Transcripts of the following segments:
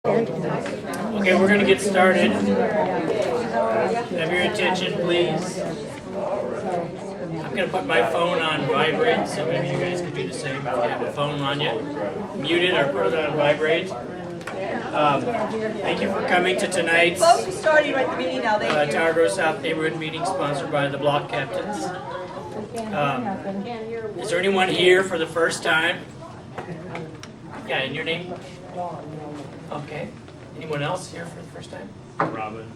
Okay, we're going to get started. Have your attention, please. I'm going to put my phone on vibrate, so maybe you guys can do the same if you have a phone on you. Mute it or put it on vibrate. Thank you for coming to tonight's Folks, starting right the meeting now. Thank you. Tower Grove South Neighborhood Meeting sponsored by the Block Captains. Is there anyone here for the first time? Yeah, and your name? Okay. Anyone else here for the first time? Robin.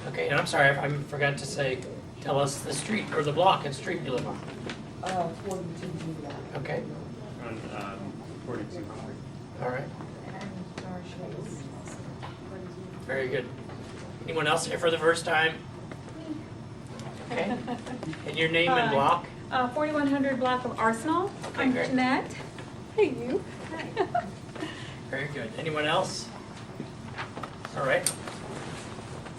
Okay, and I'm sorry, I forgot to say, tell us the street or the block and street you live on. 42 July. Okay, On 42. all right, very good. Anyone else here for the first time? Okay, and your name and block? 4100 block of Arsenal. Okay, I'm great. Jeanette. Hey, you. Very good. Anyone else? All right.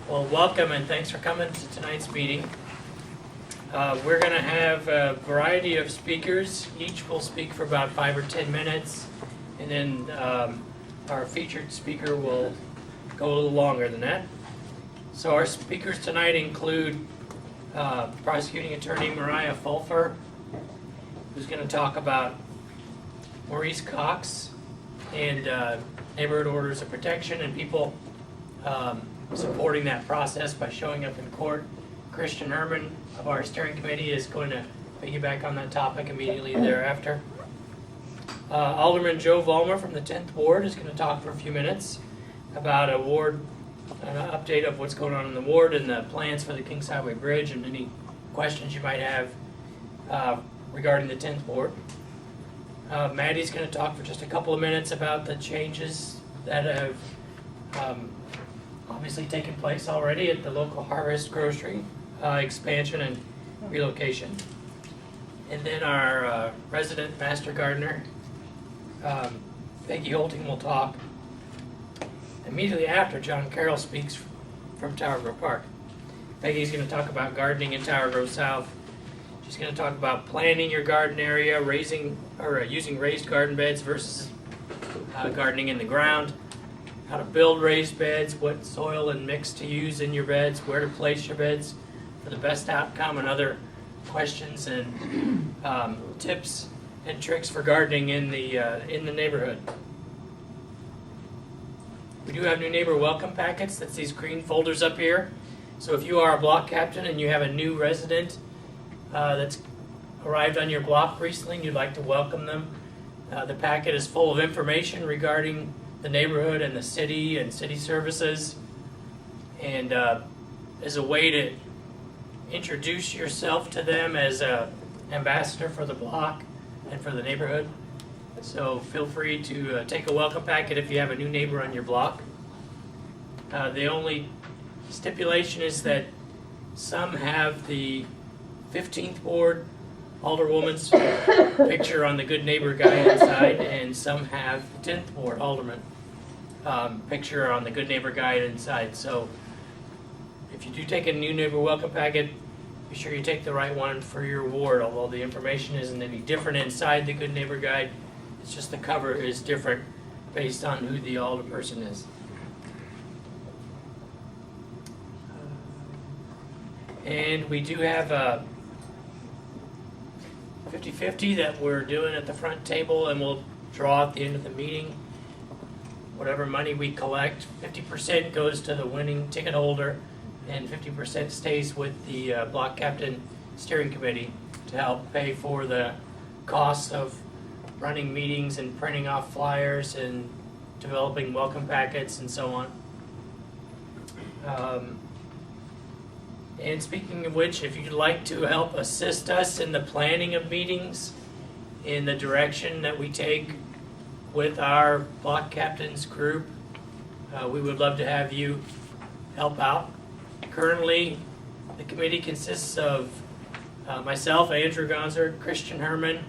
Well, welcome and thanks for coming to tonight's meeting. We're going to have a variety of speakers. Each will speak for about 5 or 10 minutes, and then our featured speaker will go a little longer than that. So our speakers tonight include Prosecuting Attorney Mariah Fulfer, who's going to talk about Maurice Cox and neighborhood orders of protection and people supporting that process by showing up in court. Christian Herman of our steering committee is going to piggyback on that topic immediately thereafter. Alderman Joe Vollmer from the 10th Ward is going to talk for a few minutes about an update of what's going on in the ward and the plans for the Kings Highway Bridge and any questions you might have regarding the 10th Ward. Maddie's going to talk for just a couple of minutes about the changes that have obviously taken place already at the local Harvest Grocery expansion and relocation. And then our resident master gardener, Peggy Holting, will talk immediately after John Carroll speaks from Tower Grove Park. Peggy's going to talk about gardening in Tower Grove South. She's going to talk about planning your garden area, using raised garden beds versus gardening in the ground, how to build raised beds, what soil and mix to use in your beds, where to place your beds for the best outcome, and other questions and tips and tricks for gardening in the neighborhood. We do have new neighbor welcome packets. That's these green folders up here. So if you are a block captain and you have a new resident that's arrived on your block recently and you'd like to welcome them, the packet is full of information regarding the neighborhood and the city and city services, and as a way to introduce yourself to them as an ambassador for the block and for the neighborhood. So feel free to take a welcome packet if you have a new neighbor on your block. The only stipulation is that some have the 15th Ward Alderwoman's picture on the Good Neighbor Guide inside, and some have the 10th Ward Alderman picture on the Good Neighbor Guide inside. So if you do take a new neighbor welcome packet, be sure you take the right one for your ward, although the information isn't any different inside the Good Neighbor Guide. It's just the cover is different based on who the alderperson is. And we do have a 50-50 that we're doing at the front table, and we'll draw at the end of the meeting. Whatever money we collect, 50% goes to the winning ticket holder, and 50% stays with the block captain steering committee to help pay for the costs of running meetings and printing off flyers and developing welcome packets and so on. And speaking of which, if you'd like to help assist us in the planning of meetings, in the direction that we take with our block captains group, we would love to have you help out. Currently, the committee consists of myself, Andrew Gonzer, Christian Herman,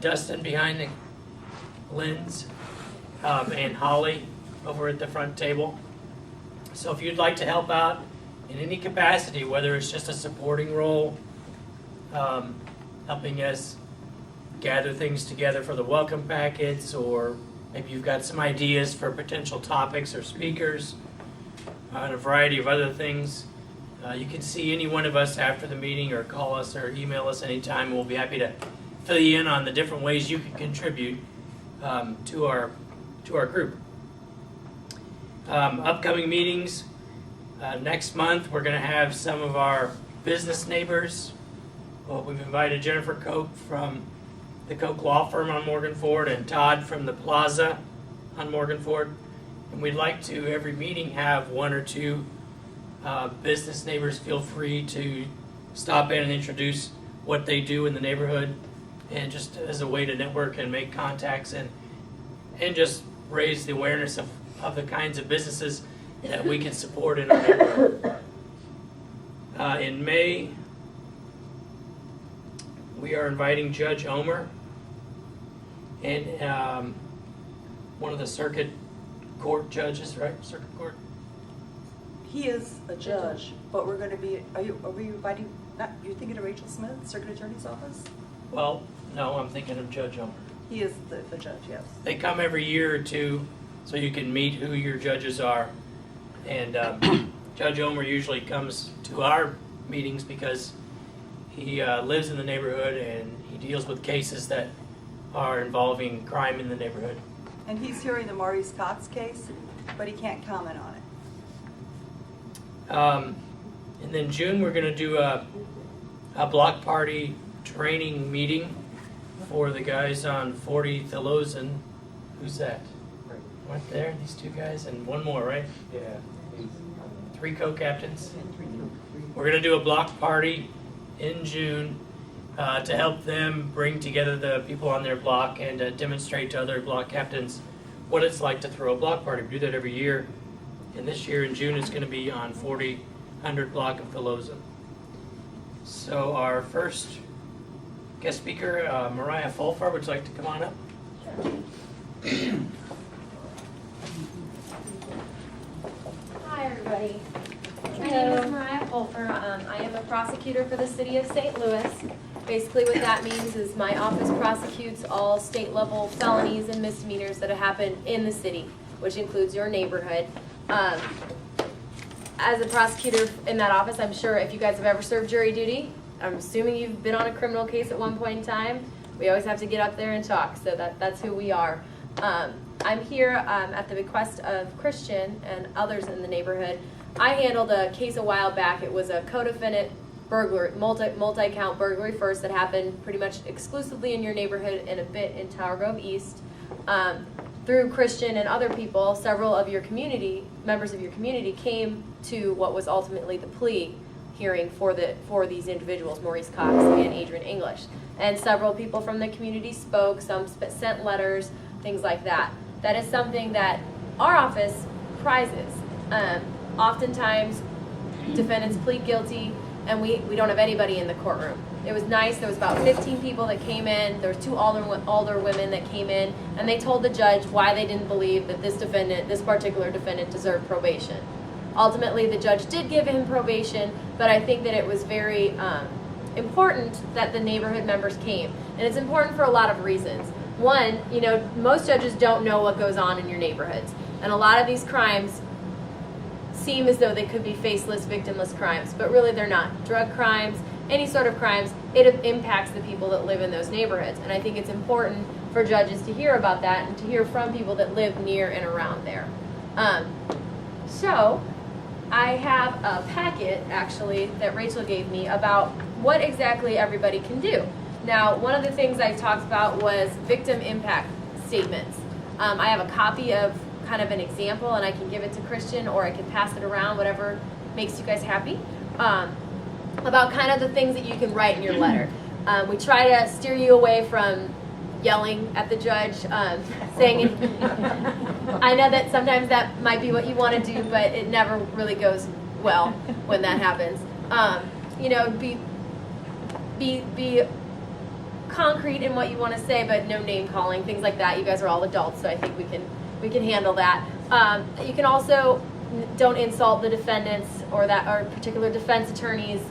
Dustin behind the lens, and Holly over at the front table. So if you'd like to help out in any capacity, whether it's just a supporting role, helping us gather things together for the welcome packets, or maybe you've got some ideas for potential topics or speakers, and a variety of other things, you can see any one of us after the meeting or call us or email us anytime. We'll be happy to fill you in on the different ways you can contribute to our group. Upcoming meetings, next month we're going to have some of our business neighbors. Well, we've invited Jennifer Koch from the Koch Law Firm on Morgan Ford and Todd from the Plaza on Morgan Ford. And we'd like to, every meeting, have one or two business neighbors feel free to stop in and introduce what they do in the neighborhood, and just as a way to network and make contacts and just raise the awareness of the kinds of businesses that we can support in our neighborhood. In May, we are inviting Judge Omer and one of the circuit court judges, right? Circuit court. He is a judge, but we're gonna be, are we inviting, you're thinking of Rachel Smith, Circuit Attorney's Office? Well, no, I'm thinking of Judge Omer. He is the judge, yes. They come every year or two so you can meet who your judges are. And Judge Omer usually comes to our meetings because he lives in the neighborhood and he deals with cases that are involving crime in the neighborhood. And he's hearing the Maurice Cox case, but he can't comment on it. And then June, we're going to do a block party training meeting for the guys on 40 Thelozin. Who's that? Right there, these two guys, and one more, right? Yeah. 3 co-captains. We're going to do a block party in June to help them bring together the people on their block and demonstrate to other block captains what it's like to throw a block party. We do that every year. And this year in June it's going to be on 4000 block of Thelozin. So our first guest speaker, Mariah Fulfar, would you like to come on up? Sure. Hi, everybody. My name is Mariah Fulfer. I am a prosecutor for the city of St. Louis. Basically what that means is my office prosecutes all state-level felonies and misdemeanors that have happened in the city, which includes your neighborhood. As a prosecutor in that office, I'm sure if you guys have ever served jury duty, I'm assuming you've been on a criminal case at one point in time. We always have to get up there and talk, so that's who we are. I'm here at the request of Christian and others in the neighborhood. I handled a case a while back. It was a co-defendant burglary, multi-count burglary first that happened pretty much exclusively in your neighborhood and a bit in Tower Grove East. Through Christian and other people, several of your community, members of your community, came to what was ultimately the plea hearing for these individuals, Maurice Cox and Adrian English. And several people from the community spoke, some sent letters, things like that. That is something that our office prizes. Oftentimes, defendants plead guilty, and we don't have anybody in the courtroom. It was nice. There was about 15 people that came in. There were 2 older women that came in, and they told the judge why they didn't believe that this particular defendant deserved probation. Ultimately, the judge did give him probation, but I think that it was very important that the neighborhood members came. And it's important for a lot of reasons. One, most judges don't know what goes on in your neighborhoods. And a lot of these crimes seem as though they could be faceless, victimless crimes, but really they're not. Drug crimes, any sort of crimes, it impacts the people that live in those neighborhoods. And I think it's important for judges to hear about that and to hear from people that live near and around there. So I have a packet, actually, that Rachel gave me about what exactly everybody can do. Now, one of the things I talked about was victim impact statements. I have a copy of kind of an example, and I can give it to Christian, or I can pass it around, whatever makes you guys happy, about kind of the things that you can write in your letter. We try to steer you away from yelling at the judge, saying, I know that sometimes that might be what you want to do, but it never really goes well when that happens. Be concrete in what you want to say, but no name calling, things like that. You guys are all adults, so I think we can handle that. You can also don't insult the defendants or particular defense attorneys.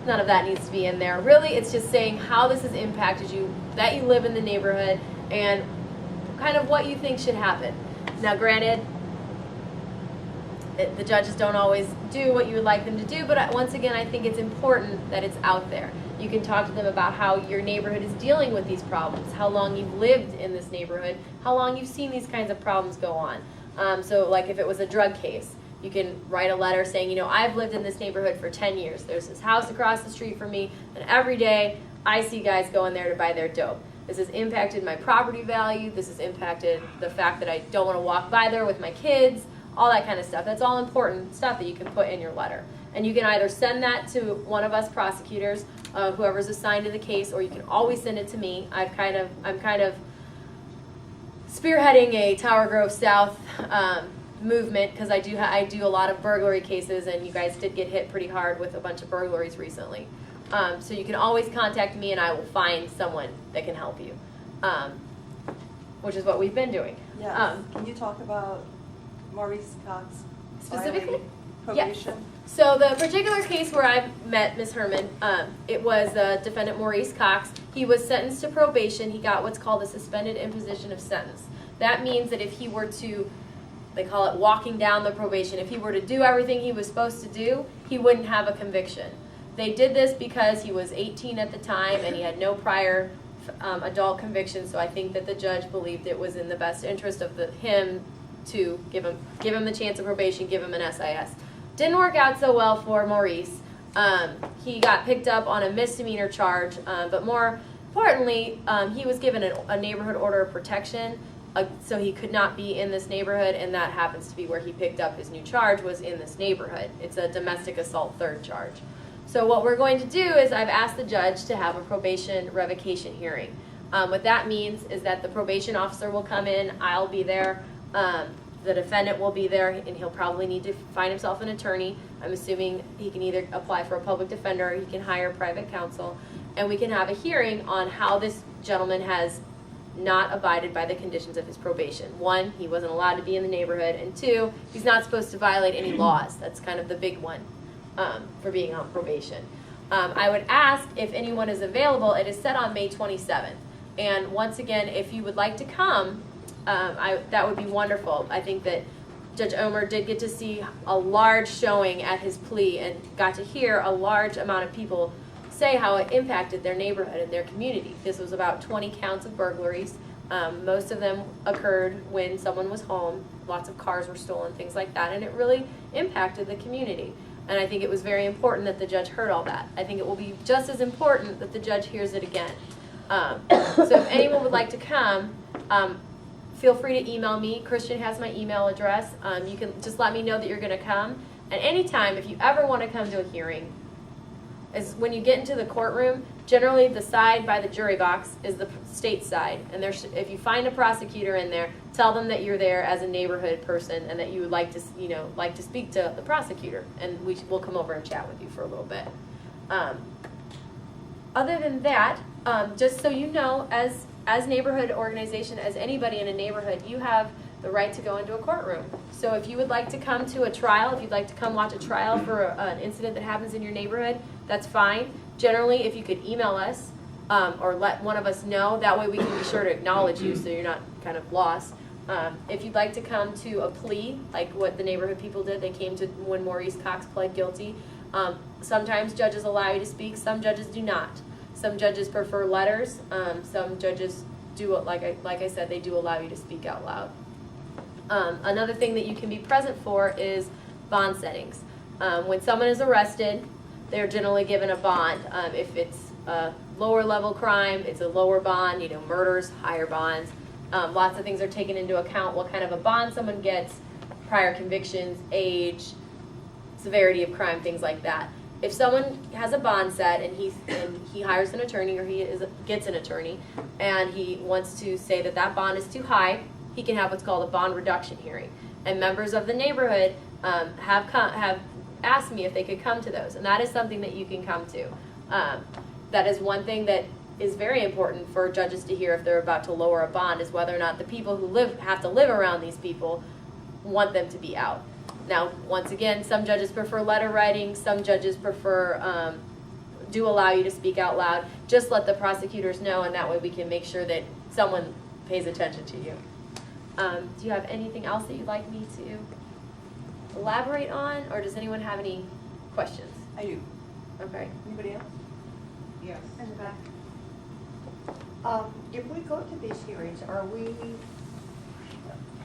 None of that needs to be in there. Really, it's just saying how this has impacted you, that you live in the neighborhood, and kind of what you think should happen. Now, granted, the judges don't always do what you would like them to do, but once again, I think it's important that it's out there. You can talk to them about how your neighborhood is dealing with these problems, how long you've lived in this neighborhood, how long you've seen these kinds of problems go on. So like if it was a drug case, you can write a letter saying, you know, I've lived in this neighborhood for 10 years. There's this house across the street from me, and every day I see guys going there to buy their dope. This has impacted my property value. This has impacted the fact that I don't want to walk by there with my kids, all that kind of stuff. That's all important stuff that you can put in your letter. And you can either send that to one of us prosecutors, whoever's assigned to the case, or you can always send it to me. I'm kind of spearheading a Tower Grove South movement because I do a lot of burglary cases, and you guys did get hit pretty hard with a bunch of burglaries recently. So you can always contact me, and I will find someone that can help you, which is what we've been doing. Yes. Can you talk about Maurice Cox Specifically? violating Yes. probation? So the particular case where I met Ms. Herman, it was defendant Maurice Cox. He was sentenced to probation. He got what's called a suspended imposition of sentence. That means that if he were to, they call it walking down the probation, if he were to do everything he was supposed to do, he wouldn't have a conviction. They did this because he was 18 at the time and he had no prior adult conviction, so I think that the judge believed it was in the best interest of him to give him the chance of probation, give him an SIS. Didn't work out so well for Maurice. He got picked up on a misdemeanor charge, but more importantly, he was given a neighborhood order of protection, so he could not be in this neighborhood, and that happens to be where he picked up his new charge, was in this neighborhood. It's a domestic assault third charge. So what we're going to do is I've asked the judge to have a probation revocation hearing. What that means is that the probation officer will come in, I'll be there, the defendant will be there, and he'll probably need to find himself an attorney. I'm assuming he can either apply for a public defender or he can hire private counsel, and we can have a hearing on how this gentleman has not abided by the conditions of his probation. One, he wasn't allowed to be in the neighborhood, and two, he's not supposed to violate any laws. That's kind of the big one for being on probation. I would ask if anyone is available. It is set on May 27th, and once again, if you would like to come, that would be wonderful. I think that Judge Omer did get to see a large showing at his plea and got to hear a large amount of people say how it impacted their neighborhood and their community. This was about 20 counts of burglaries. Most of them occurred when someone was home. Lots of cars were stolen, things like that, and it really impacted the community. And I think it was very important that the judge heard all that. I think it will be just as important that the judge hears it again. So if anyone would like to come, feel free to email me. Christian has my email address. You can just let me know that you're going to come. And anytime, if you ever want to come to a hearing, is when you get into the courtroom, generally the side by the jury box is the state side. And if you find a prosecutor in there, tell them that you're there as a neighborhood person and that you would like to speak to the prosecutor, and we'll come over and chat with you for a little bit. Other than that, just so you know, as neighborhood organization, as anybody in a neighborhood, you have the right to go into a courtroom. So if you would like to come to a trial, if you'd like to come watch a trial for an incident that happens in your neighborhood, that's fine. Generally, if you could email us or let one of us know, that way we can be sure to acknowledge you so you're not kind of lost. If you'd like to come to a plea, like what the neighborhood people did, they came to when Maurice Cox pled guilty. Sometimes judges allow you to speak, some judges do not. Some judges prefer letters. Some judges do, like I said, they do allow you to speak out loud. Another thing that you can be present for is bond settings. When someone is arrested, they're generally given a bond. If it's a lower level crime, it's a lower bond. Murders, higher bonds. Lots of things are taken into account. What kind of a bond someone gets, prior convictions, age, severity of crime, things like that. If someone has a bond set and he hires an attorney, or gets an attorney, and he wants to say that that bond is too high, he can have what's called a bond reduction hearing. And members of the neighborhood have asked me if they could come to those, and that is something that you can come to. That is one thing that is very important for judges to hear if they're about to lower a bond, is whether or not the people who have to live around these people want them to be out. Now, once again, some judges prefer letter writing, some judges prefer, do allow you to speak out loud. Just let the prosecutors know, and that way we can make sure that someone pays attention to you. Do you have anything else that you'd like me to elaborate on, or does anyone have any questions? I do. Okay. Anybody else? Yes. In the back. If we go to these hearings, are we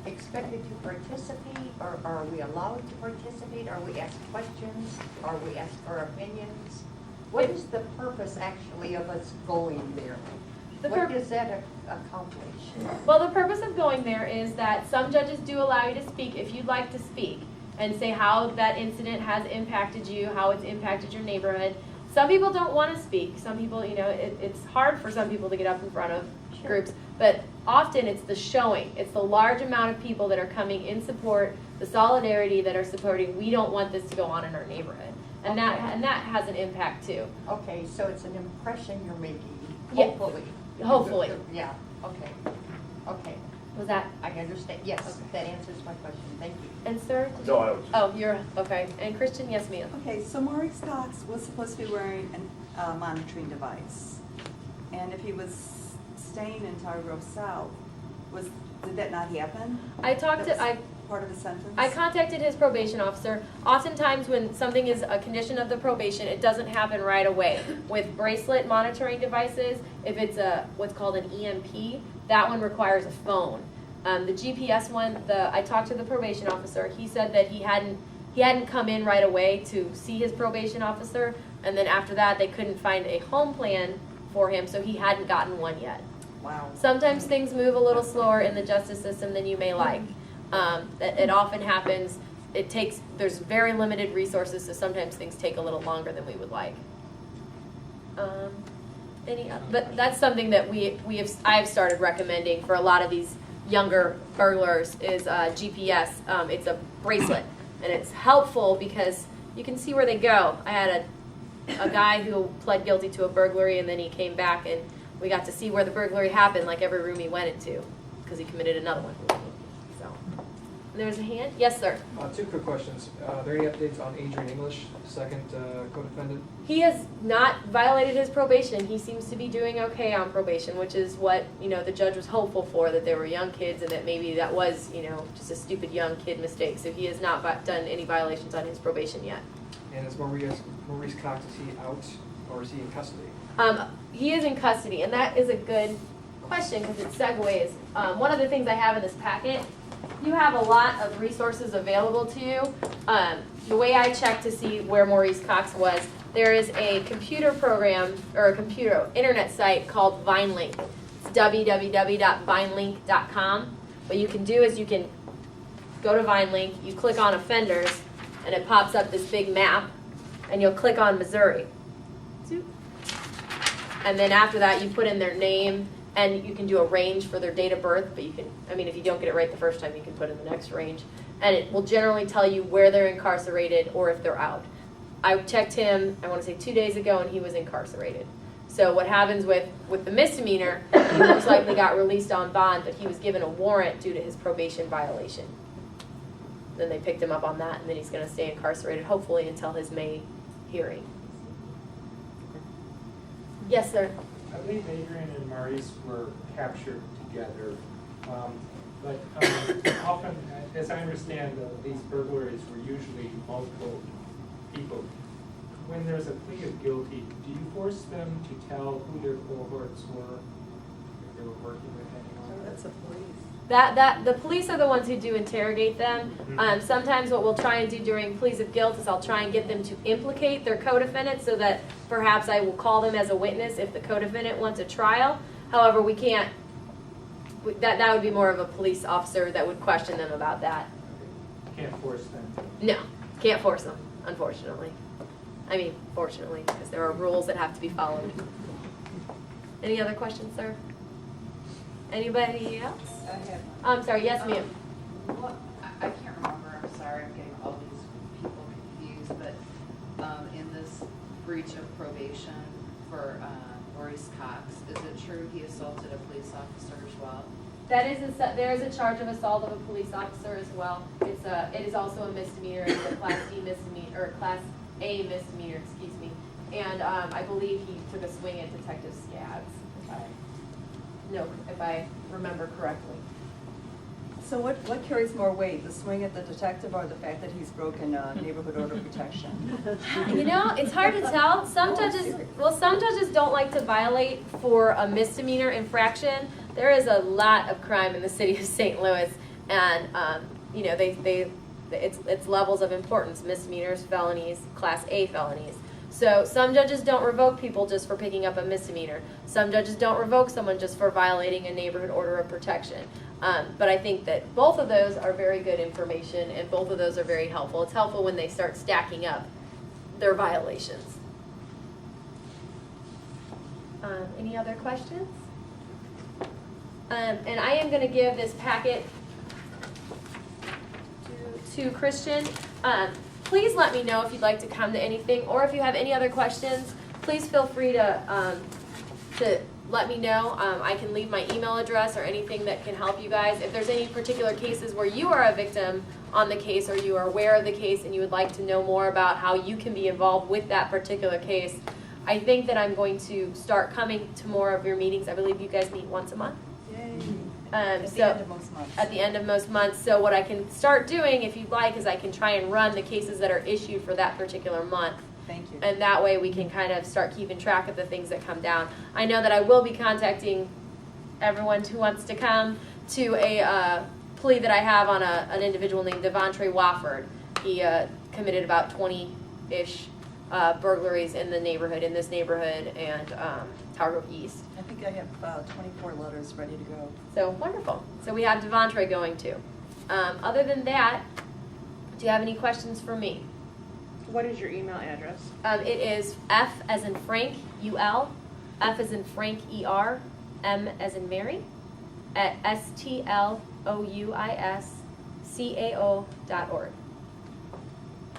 expected to participate, or are we allowed to participate? Are we asked questions? Are we asked for opinions? What is the purpose actually of us going there? What does that accomplish? Well, the purpose of going there is that some judges do allow you to speak if you'd like to speak and say how that incident has impacted you, how it's impacted your neighborhood. Some people don't want to speak. Some people, it's hard for some people to get up in front of groups, but often it's the showing. It's the large amount of people that are coming in support, the solidarity that are supporting, we don't want this to go on in our neighborhood. And that has an impact too. Okay, so it's an impression you're making, Yeah. hopefully. Hopefully. Yeah, okay, okay. Was that, I understand, yes, that answers my question, thank you. and sir? No, I was. Oh, you're, okay. And Christian, yes ma'am. Okay, so Maurice Cox was supposed to be wearing a monitoring device. And if he was staying in Tar Grove South, did that not happen? I talked That to, was part of the sentence? I contacted his probation officer. Oftentimes when something is a condition of the probation, it doesn't happen right away. With bracelet monitoring devices, if it's what's called an EMP, that one requires a phone. The GPS one, I talked to the probation officer. He said that he hadn't come in right away to see his probation officer, and then after that they couldn't find a home plan for him, so he hadn't gotten one yet. Wow. Sometimes things move a little slower in the justice system than you may like. It often happens. There's very limited resources, so sometimes things take a little longer than we would like. But that's something that I've started recommending for a lot of these younger burglars is GPS. It's a bracelet, and it's helpful because you can see where they go. I had a guy who pled guilty to a burglary, and then he came back, and we got to see where the burglary happened, like every room he went into, because he committed another one. So, there's a hand. Yes, sir. Two quick questions. Are there any updates on Adrian English, second co-defendant? He has not violated his probation. He seems to be doing okay on probation, which is what, the judge was hopeful for, that they were young kids and that maybe that was, just a stupid young kid mistake. So he has not done any violations on his probation yet. And is Maurice Cox, is he out or is he in custody? He is in custody, and that is a good question because it segues. One of the things I have in this packet, you have a lot of resources available to you. The way I checked to see where Maurice Cox was, there is a computer program or a internet site called VineLink. It's www.vinelink.com. What you can do is you can go to VineLink, you click on offenders, and it pops up this big map, and you'll click on Missouri. And then after that, you put in their name, and you can do a range for their date of birth, but if you don't get it right the first time, you can put in the next range. And it will generally tell you where they're incarcerated or if they're out. I checked him, I want to say 2 days ago, and he was incarcerated. So what happens with the misdemeanor, he most likely got released on bond, but he was given a warrant due to his probation violation. Then they picked him up on that, and then he's going to stay incarcerated, hopefully, until his May hearing. Yes, sir. I believe Adrian and Maurice were captured together, but often, as I understand, these burglaries were usually multiple people. When there's a plea of guilty, do you force them to tell who their cohorts were, if they were working with anyone? That's the police. The police are the ones who do interrogate them. Sometimes what we'll try and do during pleas of guilt is I'll try and get them to implicate their co-defendant so that perhaps I will call them as a witness if the co-defendant wants a trial. However, we can't, that would be more of a police officer that would question them about that. Can't force them. No, can't force them, unfortunately. Fortunately, because there are rules that have to be followed. Any other questions, sir? Anybody else? I have I'm sorry, yes, ma'am. Well, I can't remember, I'm sorry, I'm getting all these people confused, but in this breach of probation for Maurice Cox, is it true he assaulted a police officer as well? There is a charge of assault of a police officer as well. It is also a misdemeanor. It's a Class D misdemeanor, or Class A misdemeanor, excuse me. And I believe he took a swing at Detective Scabs. No, if I remember correctly. So what carries more weight, the swing at the detective or the fact that he's broken neighborhood order protection? You know, it's hard to tell. Some judges don't like to violate for a misdemeanor infraction. There is a lot of crime in the city of St. Louis, and you know, it's levels of importance: misdemeanors, felonies, Class A felonies. So some judges don't revoke people just for picking up a misdemeanor. Some judges don't revoke someone just for violating a neighborhood order of protection. But I think that both of those are very good information, and both of those are very helpful. It's helpful when they start stacking up their violations. Any other questions? And I am going to give this packet to Christian. Please let me know if you'd like to come to anything, or if you have any other questions, please feel free to let me know. I can leave my email address or anything that can help you guys. If there's any particular cases where you are a victim on the case, or you are aware of the case and you would like to know more about how you can be involved with that particular case, I think that I'm going to start coming to more of your meetings. I believe you guys meet once a month. Yay. At the end of most months. At the end of most months. So what I can start doing, if you'd like, is I can try and run the cases that are issued for that particular month. Thank you. And that way we can kind of start keeping track of the things that come down. I know that I will be contacting everyone who wants to come to a plea that I have on an individual named Devontre Wofford. He committed about 20-ish burglaries in this neighborhood, and Tower Grove East. I think I have 24 letters ready to go. So wonderful. So we have Devontre going too. Other than that, do you have any questions for me? What is your email address? It is F as in Frank, UL, F as in Frank, ER, M as in Mary, at STLOUISCAO.org.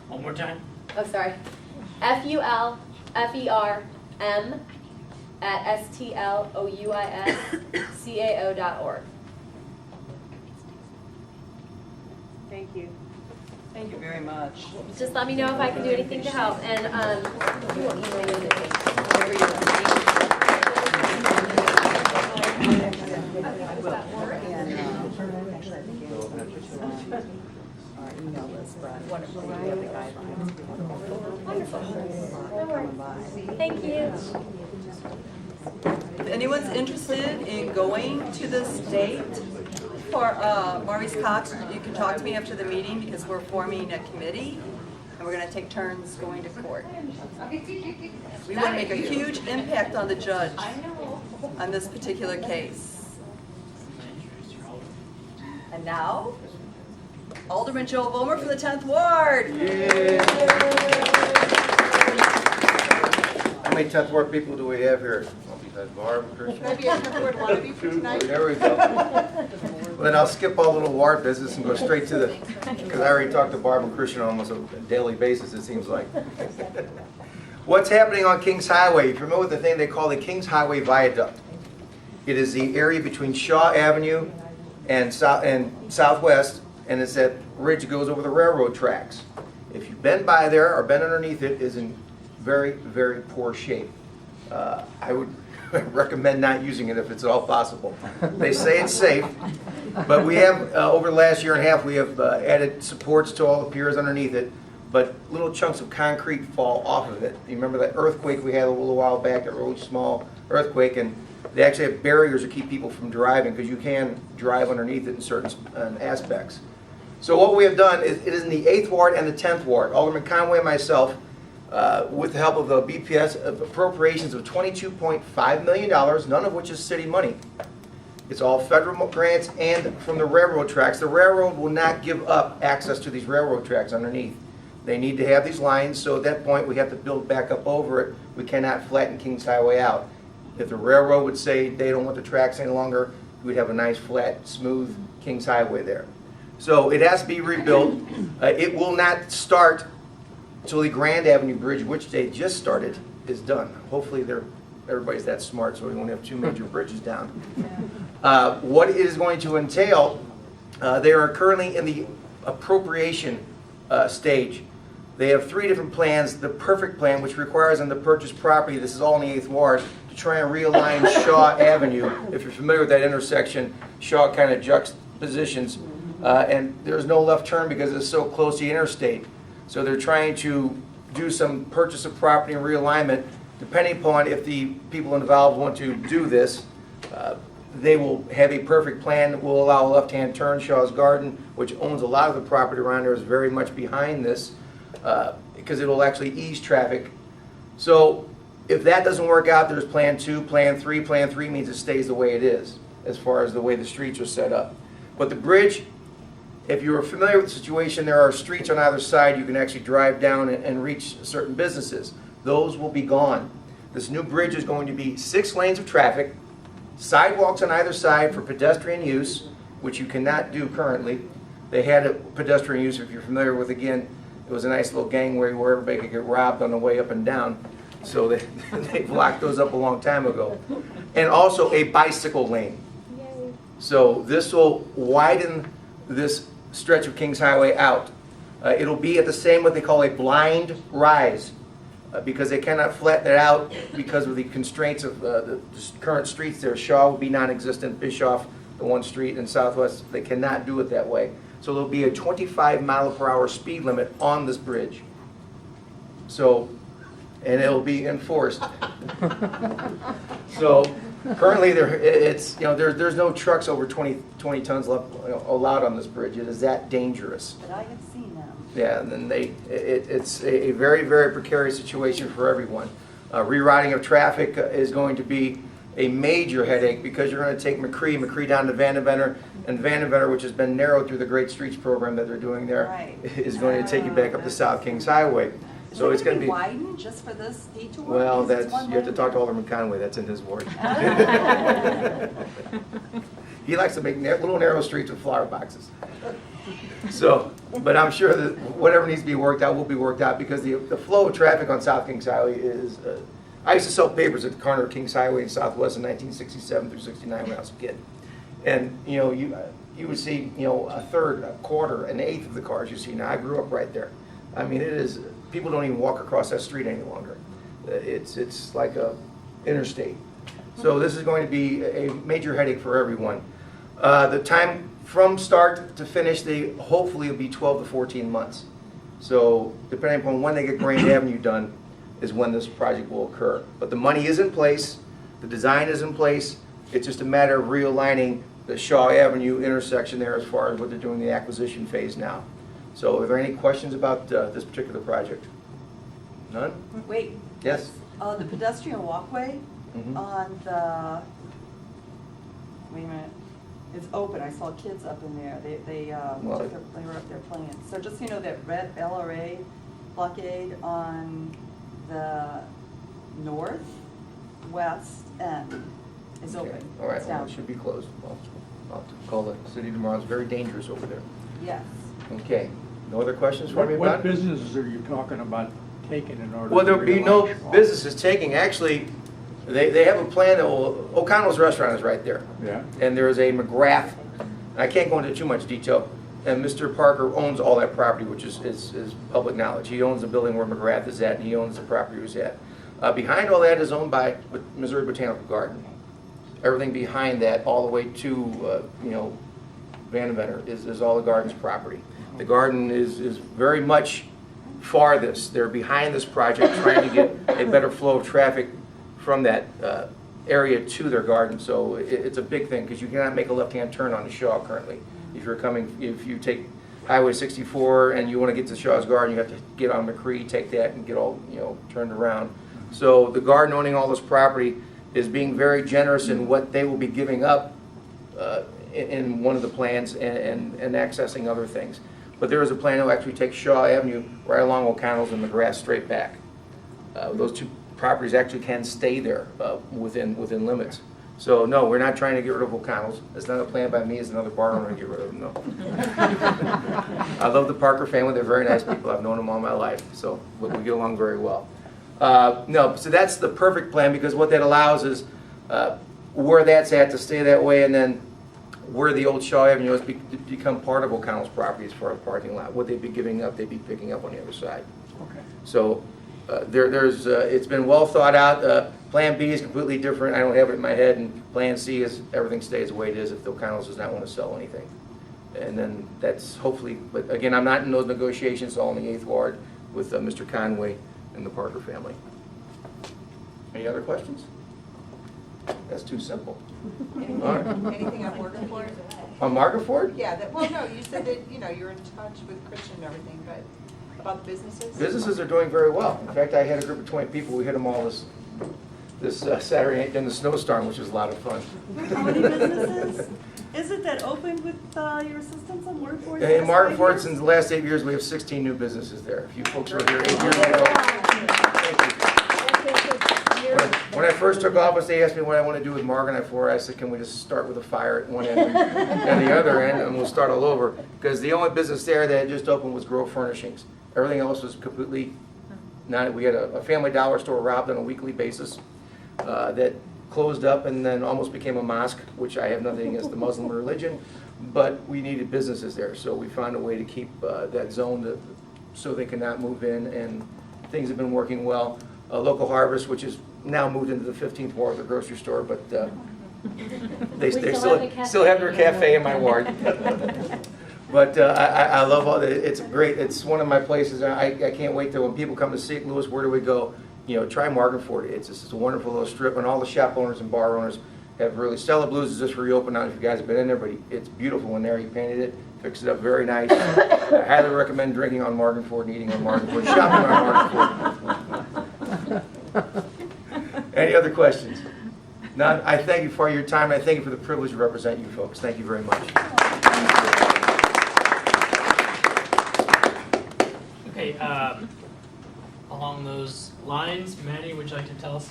One more time. Oh, sorry. FULFERM at STLOUISCAO.org. Thank you. Thank you very much. Just let me know if I can do anything to help. And you will email me the thing. Our email list, Brad. Wonderful. We have the guidelines. Wonderful. Coming by. Thank you. If anyone's interested in going to this date for Maurice Cox, you can talk to me after the meeting, because we're forming a committee and we're going to take turns going to court. We want to make a huge impact on the judge on this particular case. And now, Alderman Joe Vollmer from the 10th Ward. How many 10th Ward people do we have here? Besides Barb, Christian? Maybe a 10th Ward wannabe for tonight? There we go. Well, then I'll skip all the little ward business and go straight to the, because I already talked to Barb and Christian on almost a daily basis, it seems like. What's happening on Kings Highway? You're familiar with the thing they call the Kings Highway Viaduct. It is the area between Shaw Avenue and Southwest, and it's that ridge that goes over the railroad tracks. If you've been by there or been underneath it, it is in very, very poor shape. I would recommend not using it if it's at all possible. They say it's safe, but we have, over the last year and a half, we have added supports to all the piers underneath it, but little chunks of concrete fall off of it. You remember that earthquake we had a little while back, a really small earthquake, and they actually have barriers to keep people from driving, because you can drive underneath it in certain aspects. So what we have done is, it is in the 8th Ward and the 10th Ward. Alderman Conway and myself, with the help of the BPS, appropriations of $22.5 million, none of which is city money. It's all federal grants and from the railroad tracks. The railroad will not give up access to these railroad tracks underneath. They need to have these lines, so at that point we have to build back up over it. We cannot flatten Kings Highway out. If the railroad would say they don't want the tracks any longer, we'd have a nice, flat, smooth Kings Highway there. So it has to be rebuilt. It will not start until the Grand Avenue Bridge, which they just started, is done. Hopefully everybody's that smart, so we won't have two major bridges down. What it is going to entail, they are currently in the appropriation stage. They have 3 different plans. The perfect plan, which requires them to purchase property, this is all in the 8th Ward, to try and realign Shaw Avenue. If you're familiar with that intersection, Shaw kind of juxtapositions, and there's no left turn because it's so close to the interstate. So they're trying to do some purchase of property and realignment. Depending upon if the people involved want to do this, they will have a perfect plan that will allow a left-hand turn. Shaw's Garden, which owns a lot of the property around there, is very much behind this because it will actually ease traffic. So if that doesn't work out, there's Plan 2, Plan 3. Plan 3 means it stays the way it is as far as the way the streets are set up. But the bridge, if you're familiar with the situation, there are streets on either side. You can actually drive down and reach certain businesses. Those will be gone. This new bridge is going to be 6 lanes of traffic, sidewalks on either side for pedestrian use, which you cannot do currently. They had a pedestrian use, if you're familiar with, again, it was a nice little gangway where everybody could get robbed on the way up and down. So they blocked those up a long time ago. And also a bicycle lane. Yay. So this will widen this stretch of Kings Highway out. It'll be at the same what they call a blind rise because they cannot flatten it out because of the constraints of the current streets there. Shaw will be non-existent, Bischoff, the one street in Southwest, they cannot do it that way. So there'll be a 25-mile-per-hour speed limit on this bridge. So, and it'll be enforced. So currently there's no trucks over 20 tons allowed on this bridge. It is that dangerous. But I have seen them. Yeah, and then it's a very, very precarious situation for everyone. Rerouting of traffic is going to be a major headache because you're going to take McCree down to Vandeventer, and Vandeventer, which has been narrowed through the Great Streets program that they're doing there, Right. is going to take you back up the South Kings Highway. So it's going to be widened just for this detour? well. Because it's That's one you have to lane. talk to Alderman Conway. That's in his ward. He likes to make little narrow streets with flower boxes. So, but I'm sure that whatever needs to be worked out will be worked out because the flow of traffic on South Kings Highway is. I used to sell papers at the corner of Kings Highway in Southwest in 1967 through 69 when I was a kid, and you would see a third, a quarter, an eighth of the cars you see now. I grew up right there. I mean, it is. People don't even walk across that street any longer. It's like a interstate. So this is going to be a major headache for everyone. The time from start to finish, they hopefully will be 12 to 14 months. So depending upon when they get Grand Avenue done is when this project will occur. But the money is in place, the design is in place. It's just a matter of realigning the Shaw Avenue intersection there as far as what they're doing in the acquisition phase now. So are there any questions about this particular project? None? Wait. Yes? The pedestrian walkway Mhm. on the, wait a minute, it's open. I saw kids up in there. They were up there playing. So just so you know, that red LRA blockade on the northwest end is Okay. open. All right, It's well, down. it should be closed. I'll have to call the city tomorrow. It's very dangerous over there. Yes. Okay. No other questions for me What about it? businesses are you talking about taking in order? Well, to there'll be no realize Shaw? businesses taking. Actually, they have a plan that will, O'Connell's restaurant is right there. Yeah. And there is a McGrath. I can't go into too much detail. And Mr. Parker owns all that property, which is public knowledge. He owns the building where McGrath is at, and he owns the property where he's at. Behind all that is owned by Missouri Botanical Garden. Everything behind that, all the way to, Vandeventer, is all the garden's property. The garden is very much farthest. They're behind this project, trying to get a better flow of traffic from that area to their garden. So it's a big thing, because you cannot make a left-hand turn on the Shaw currently. If you take Highway 64 and you want to get to Shaw's Garden, you have to get on McCree, take that, and get all, turned around. So the garden owning all this property is being very generous in what they will be giving up in one of the plans and accessing other things. But there is a plan to actually take Shaw Avenue right along O'Connell's and McGrath straight back. Those two properties actually can stay there within limits. So no, we're not trying to get rid of O'Connell's. It's not a plan by me as another bar owner to get rid of them, no. I love the Parker family. They're very nice people. I've known them all my life, so we get along very well. No, so that's the perfect plan, because what that allows is where that's at to stay that way, and then where the old Shaw Avenue has become part of O'Connell's property as far as parking lot. What they'd be giving up, they'd be picking up on the other side. Okay. So it's been well thought out. Plan B is completely different, I don't have it in my head, and Plan C is everything stays the way it is if the O'Connell's does not want to sell anything. And then that's hopefully, but again, I'm not in those negotiations, all in the 8th Ward with Mr. Conway and the Parker family. Any other questions? That's too simple. Anything All right. anything on Morganford? On Margaret Ford? Yeah, well, no, you said that, you're in touch with Christian and everything, but about the businesses? Businesses are doing very well. In fact, I had a group of 20 people, we hit them all this Saturday night in the snowstorm, which was a lot of fun. How many businesses is it that opened with your assistance on Morganford? In Margaret Ford, since the last 8 years, we have 16 new businesses there. If you folks were here 8 years ago. Thank you. When I first took office, they asked me what I want to do with Margaret Ford. I said, can we just start with a fire at one end and the other end, and we'll start all over? Because the only business there that had just opened was Grove Furnishings. Everything else was completely not. We had a Family Dollar store robbed on a weekly basis that closed up and then almost became a mosque, which I have nothing against the Muslim religion, but we needed businesses there, so we found a way to keep that zone so they could not move in, and things have been working well. Local Harvest, which is now moved into the 15th ward of the grocery store, but they still have their cafe in my ward. But I love all that. It's great. It's one of my places. I can't wait till when people come to St. Louis, where do we go? Try Margaret Ford. It's just a wonderful little strip, and all the shop owners and bar owners have really. Stella Blues is just reopened. I don't know if you guys have been in there, but it's beautiful in there. He painted it, fixed it up very nice. I highly recommend drinking on Margaret Ford and eating on Margaret Ford, shopping on Margaret Ford. Any other questions? None. I thank you for your time, and I thank you for the privilege to represent you folks. Thank you very much. Okay, along those lines, Maddie, would you like to tell us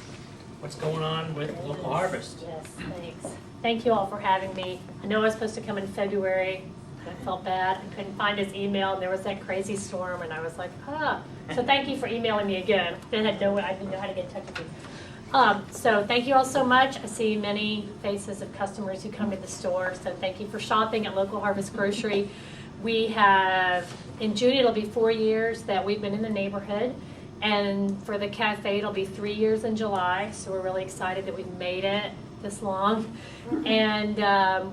what's going on with Local Harvest? Yes, thanks. Thank you all for having me. I know I was supposed to come in February. I felt bad. I couldn't find his email, and there was that crazy storm, and I was like, So thank you for emailing me again. I didn't know how to get in touch with you. So thank you all so much. I see many faces of customers who come to the store, so thank you for shopping at Local Harvest Grocery. We have, in June, it'll be 4 years that we've been in the neighborhood, and for the cafe, it'll be 3 years in July, so we're really excited that we've made it this long. And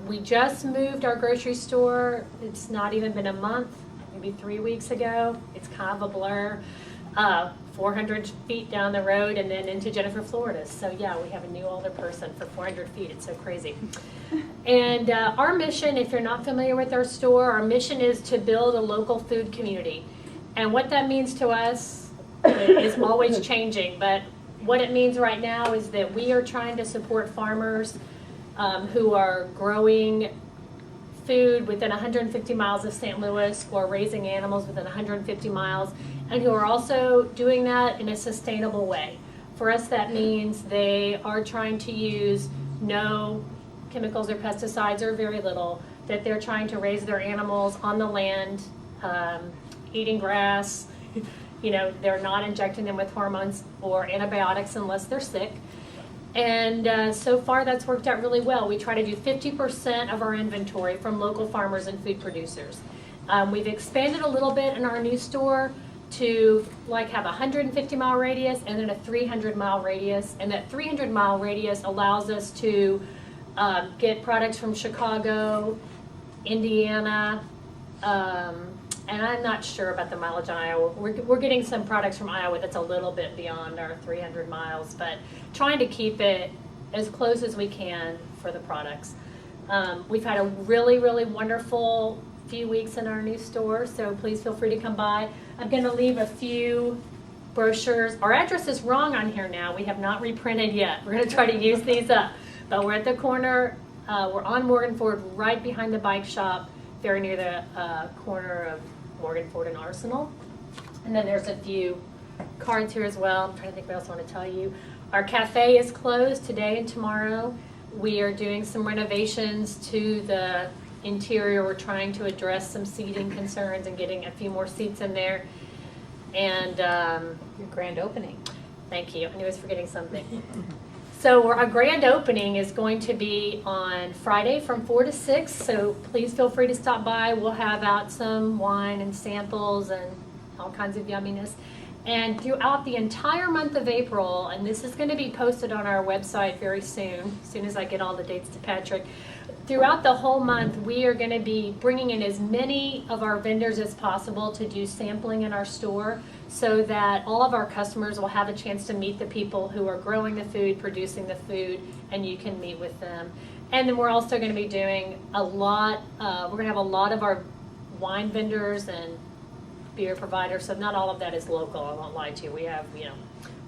we just moved our grocery store. It's not even been a month, maybe 3 weeks ago. It's kind of a blur. 400 feet down the road and then into Jennifer, Florida. So yeah, we have a new older person for 400 feet. It's so crazy. And our mission, if you're not familiar with our store, our mission is to build a local food community. And what that means to us is always changing. But what it means right now is that we are trying to support farmers who are growing food within 150 miles of St. Louis or raising animals within 150 miles, and who are also doing that in a sustainable way. For us, that means they are trying to use no chemicals or pesticides or very little, that they're trying to raise their animals on the land, eating grass. They're not injecting them with hormones or antibiotics unless they're sick. And so far that's worked out really well. We try to do 50% of our inventory from local farmers and food producers. We've expanded a little bit in our new store to have a 150-mile radius and then a 300-mile radius. And that 300-mile radius allows us to get products from Chicago, Indiana, and I'm not sure about the mileage in Iowa. We're getting some products from Iowa that's a little bit beyond our 300 miles, but trying to keep it as close as we can for the products. We've had a really, really wonderful few weeks in our new store, so please feel free to come by. I'm going to leave a few brochures. Our address is wrong on here now. We have not reprinted yet. We're going to try to use these up. But we're at the corner. We're on Morgan Ford, right behind the bike shop, very near the corner of Morgan Ford and Arsenal. And then there's a few cards here as well. I'm trying to think what else I want to tell you. Our cafe is closed today and tomorrow. We are doing some renovations to the interior. We're trying to address some seating concerns and getting a few more seats in there. And your grand opening. Thank you. I knew I was forgetting something. So our grand opening is going to be on Friday from 4 to 6, so please feel free to stop by. We'll have out some wine and samples and all kinds of yumminess. And throughout the entire month of April, and this is going to be posted on our website very soon, as soon as I get all the dates to Patrick, throughout the whole month, we are going to be bringing in as many of our vendors as possible to do sampling in our store so that all of our customers will have a chance to meet the people who are growing the food, producing the food, and you can meet with them. And then we're also going to be doing a lot, we're going to have a lot of our wine vendors and beer providers, so not all of that is local, I won't lie to you. We have,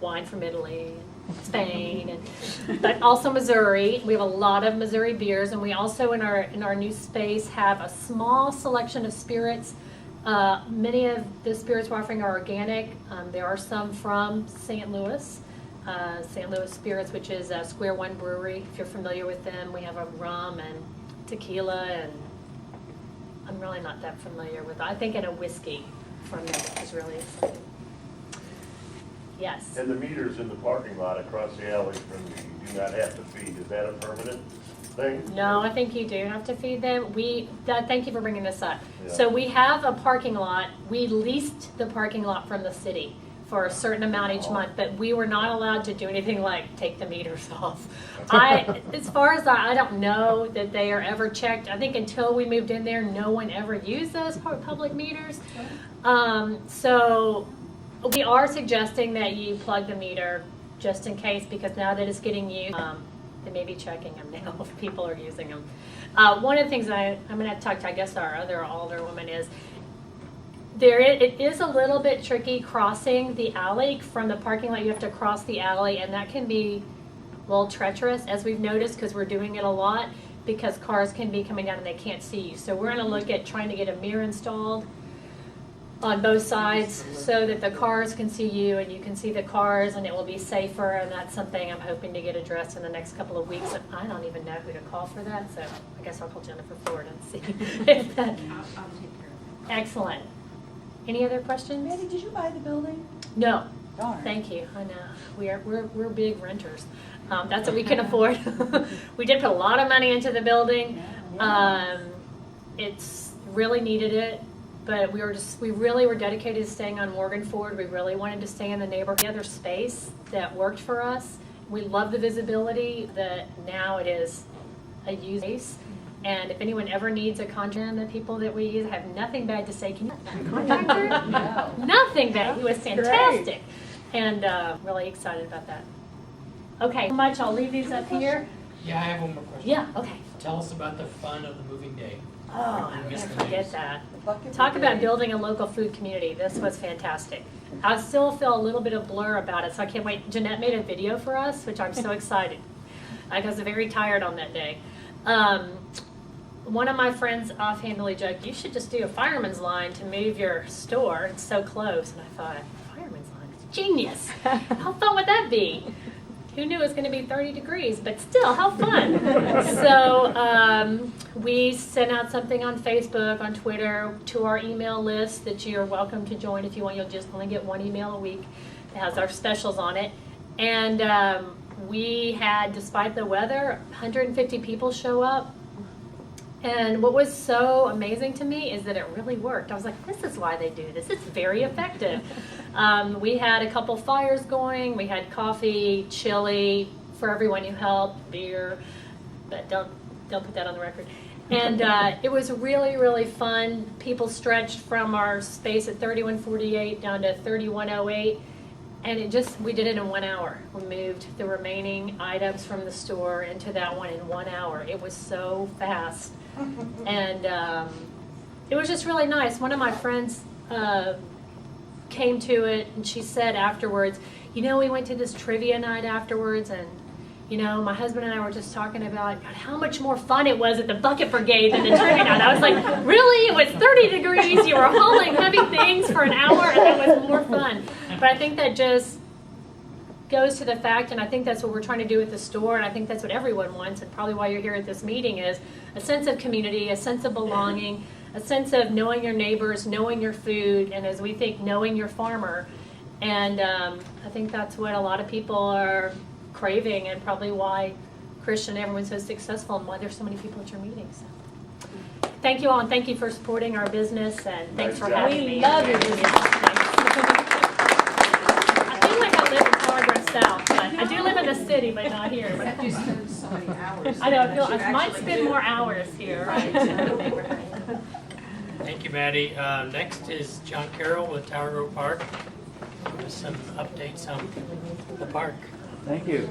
wine from Italy, Spain, but also Missouri. We have a lot of Missouri beers, and we also in our new space have a small selection of spirits. Many of the spirits we're offering are organic. There are some from St. Louis Spirits, which is Square One Brewery. If you're familiar with them, we have a rum and tequila, and I'm really not that familiar with. I think in a whiskey from them, which is really exciting. Yes. And the meters in the parking lot across the alley from you do not have to feed. Is that a permanent thing? No, I think you do have to feed them. Thank you for bringing this up. Yeah. So we have a parking lot. We leased the parking lot from the city for a certain amount each month, but we were not allowed to do anything like take the meters off. As far as I don't know that they are ever checked. I think until we moved in there, no one ever used those public meters. So we are suggesting that you plug the meter just in case, because now that it's getting used, they may be checking them now if people are using them. One of the things I'm going to have to talk to, I guess, our other older woman is, it is a little bit tricky crossing the alley from the parking lot. You have to cross the alley, and that can be a little treacherous, as we've noticed, because we're doing it a lot, because cars can be coming down and they can't see you. So we're going to look at trying to get a mirror installed on both sides so that the cars can see you and you can see the cars, and it will be safer, and that's something I'm hoping to get addressed in the next couple of weeks. I don't even know who to call for that, so I guess I'll call Jennifer Ford and see if that. I'll take care of it. Excellent. Any other questions? Mandy, did you buy the building? No. Darn. Thank you. I know. We're big renters. That's what we can afford. We did put a lot of money into the building. It's really needed it, but we really were dedicated to staying on Morgan Ford. We really wanted to stay in the neighborhood. The other space that worked for us. We love the visibility that now it is a used space. And if anyone ever needs a contractor, the people that we use have nothing bad to say. Can you have a contractor? No. Nothing bad. He was fantastic. And really excited about that. Okay, so much. I'll leave these up here. Yeah, I have one more question. Yeah, okay. Tell us about the fun of the moving day. Oh, I I missed can't the forget news. that. Bucket Talk about brigade. building a local food community. This was fantastic. I still feel a little bit of blur about it, so I can't wait. Jeanette made a video for us, which I'm so excited. I was very tired on that day. One of my friends offhandedly joked, "You should just do a fireman's line to move your store. It's so close." And I thought, fireman's line is genius. How fun would that be? Who knew it was going to be 30 degrees, but still, how fun. So we sent out something on Facebook, on Twitter, to our email list that you're welcome to join if you want. You'll just only get one email a week. It has our specials on it. And we had, despite the weather, 150 people show up. And what was so amazing to me is that it really worked. I was like, this is why they do this. It's very effective. We had a couple fires going. We had coffee, chili for everyone who helped, beer, but don't put that on the record. And it was really, really fun. People stretched from our space at 3148 down to 3108. And we did it in 1 hour. We moved the remaining items from the store into that one in 1 hour. It was so fast. And it was just really nice. One of my friends came to it, and she said afterwards, we went to this trivia night afterwards, and my husband and I were just talking about how much more fun it was at the Bucket Brigade than the trivia night. I was like, really? It was 30 degrees. You were hauling heavy things for an hour, and it was more fun. But I think that just goes to the fact, and I think that's what we're trying to do at the store, and I think that's what everyone wants, and probably why you're here at this meeting, is a sense of community, a sense of belonging, a sense of knowing your neighbors, knowing your food, and as we think, knowing your farmer. And I think that's what a lot of people are craving, and probably why Christian and everyone's so successful, and why there's so many people at your meetings. So, thank you all, and thank you for supporting our business, and thanks for having me. We love your business. Thanks. south, but I do live in the city, but not here. But you spend so many hours. I know, I feel, that you I might actually spend do. more hours here. Thank you, Maddie. Next is John Carroll with Tower Grove Park with some updates on the park. Thank you.